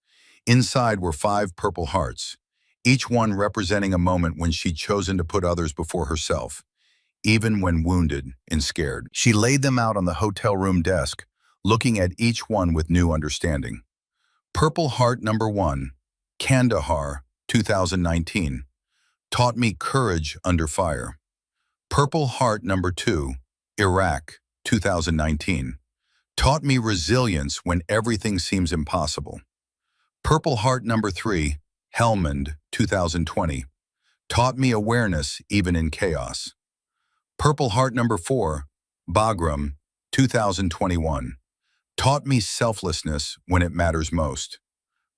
Inside were 5 purple hearts, each one representing a moment when she'd chosen to put others before herself, even when wounded and scared. She laid them out on the hotel room desk, looking at each one with new understanding. Purple Heart number 1, Kandahar, 2019, taught me courage under fire. Purple Heart number 2, Iraq, 2019, taught me resilience when everything seems impossible. Purple Heart number 3, Helmand, 2020, taught me awareness even in chaos. Purple Heart number 4, Bagram, 2021, taught me selflessness when it matters most.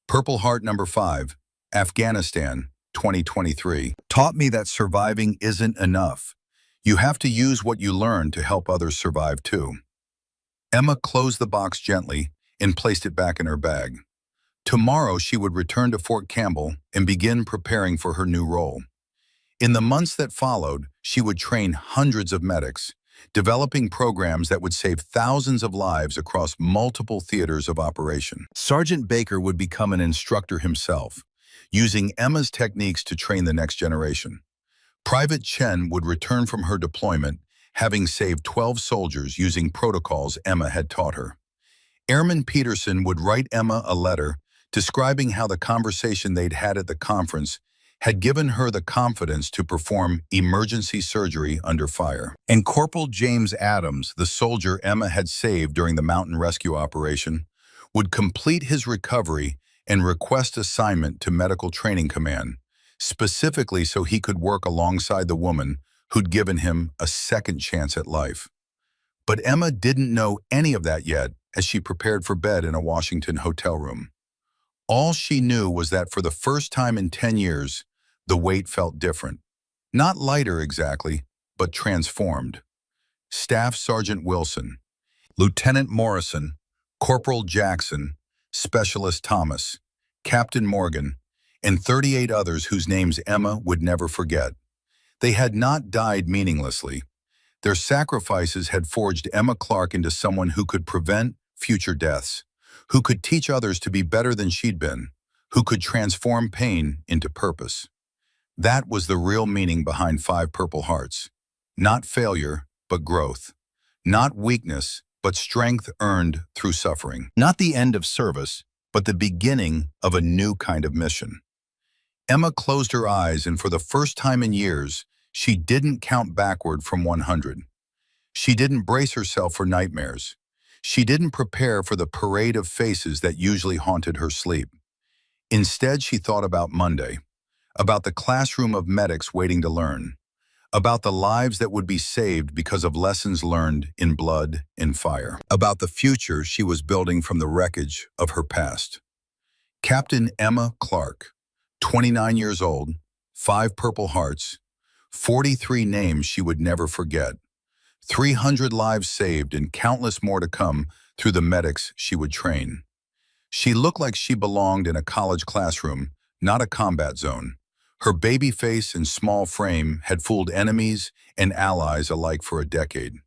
Purple Heart number 5, Afghanistan, 2023, taught me that surviving isn't enough. You have to use what you learn to help others survive too. Emma closed the box gently and placed it back in her bag. Tomorrow she would return to Fort Campbell and begin preparing for her new role. In the months that followed, she would train hundreds of medics, developing programs that would save thousands of lives across multiple theaters of operation. Sergeant Baker would become an instructor himself, using Emma's techniques to train the next generation. Private Chen would return from her deployment, having saved 12 soldiers using protocols Emma had taught her. Airman Peterson would write Emma a letter describing how the conversation they'd had at the conference had given her the confidence to perform emergency surgery under fire. And Corporal James Adams, the soldier Emma had saved during the mountain rescue operation, would complete his recovery and request assignment to Medical Training Command, specifically so he could work alongside the woman who'd given him a second chance at life. But Emma didn't know any of that yet as she prepared for bed in a Washington hotel room. All she knew was that for the first time in 10 years, the weight felt different. Not lighter exactly, but transformed. Staff Sergeant Wilson, Lieutenant Morrison, Corporal Jackson, Specialist Thomas, Captain Morgan, and 38 others whose names Emma would never forget. They had not died meaninglessly. Their sacrifices had forged Emma Clark into someone who could prevent future deaths, who could teach others to be better than she'd been, who could transform pain into purpose. That was the real meaning behind 5 Purple Hearts. Not failure, but growth. Not weakness, but strength earned through suffering. Not the end of service, but the beginning of a new kind of mission. Emma closed her eyes, and for the first time in years, she didn't count backward from 100. She didn't brace herself for nightmares. She didn't prepare for the parade of faces that usually haunted her sleep. Instead, she thought about Monday, about the classroom of medics waiting to learn, about the lives that would be saved because of lessons learned in blood and fire, about the future she was building from the wreckage of her past. Captain Emma Clark, 29 years old, 5 Purple Hearts, 43 names she would never forget, 300 lives saved and countless more to come through the medics she would train. She looked like she belonged in a college classroom, not a combat zone. Her baby face and small frame had fooled enemies and allies alike for a decade.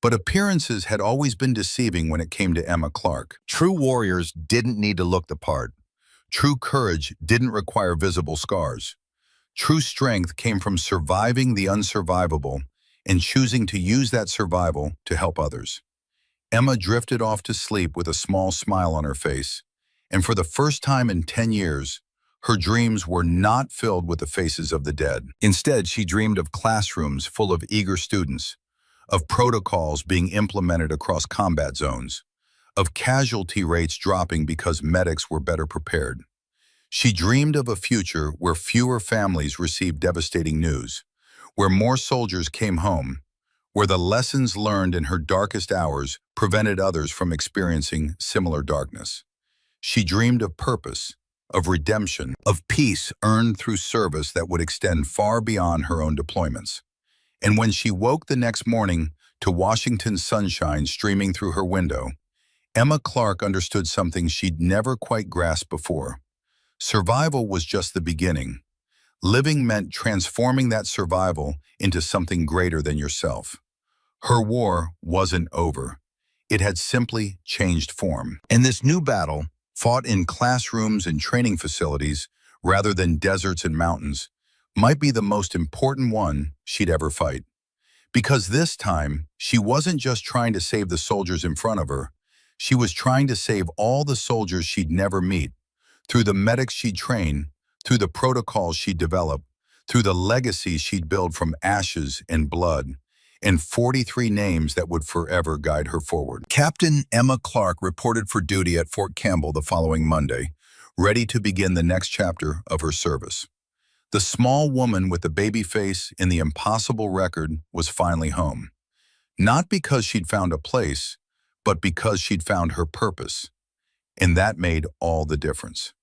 But appearances had always been deceiving when it came to Emma Clark. True warriors didn't need to look the part. True courage didn't require visible scars. True strength came from surviving the unsurvivable and choosing to use that survival to help others. Emma drifted off to sleep with a small smile on her face, and for the first time in 10 years, her dreams were not filled with the faces of the dead. Instead, she dreamed of classrooms full of eager students, of protocols being implemented across combat zones, of casualty rates dropping because medics were better prepared. She dreamed of a future where fewer families received devastating news, where more soldiers came home, where the lessons learned in her darkest hours prevented others from experiencing similar darkness. She dreamed of purpose, of redemption, of peace earned through service that would extend far beyond her own deployments. And when she woke the next morning to Washington's sunshine streaming through her window, Emma Clark understood something she'd never quite grasped before. Survival was just the beginning. Living meant transforming that survival into something greater than yourself. Her war wasn't over. It had simply changed form. And this new battle, fought in classrooms and training facilities rather than deserts and mountains, might be the most important one she'd ever fight. Because this time, she wasn't just trying to save the soldiers in front of her, she was trying to save all the soldiers she'd never meet, through the medics she'd train, through the protocols she'd develop, through the legacy she'd build from ashes and blood, and 43 names that would forever guide her forward. Captain Emma Clark reported for duty at Fort Campbell the following Monday, ready to begin the next chapter of her service. The small woman with the baby face in the impossible record was finally home. Not because she'd found a place, but because she'd found her purpose. And that made all the difference.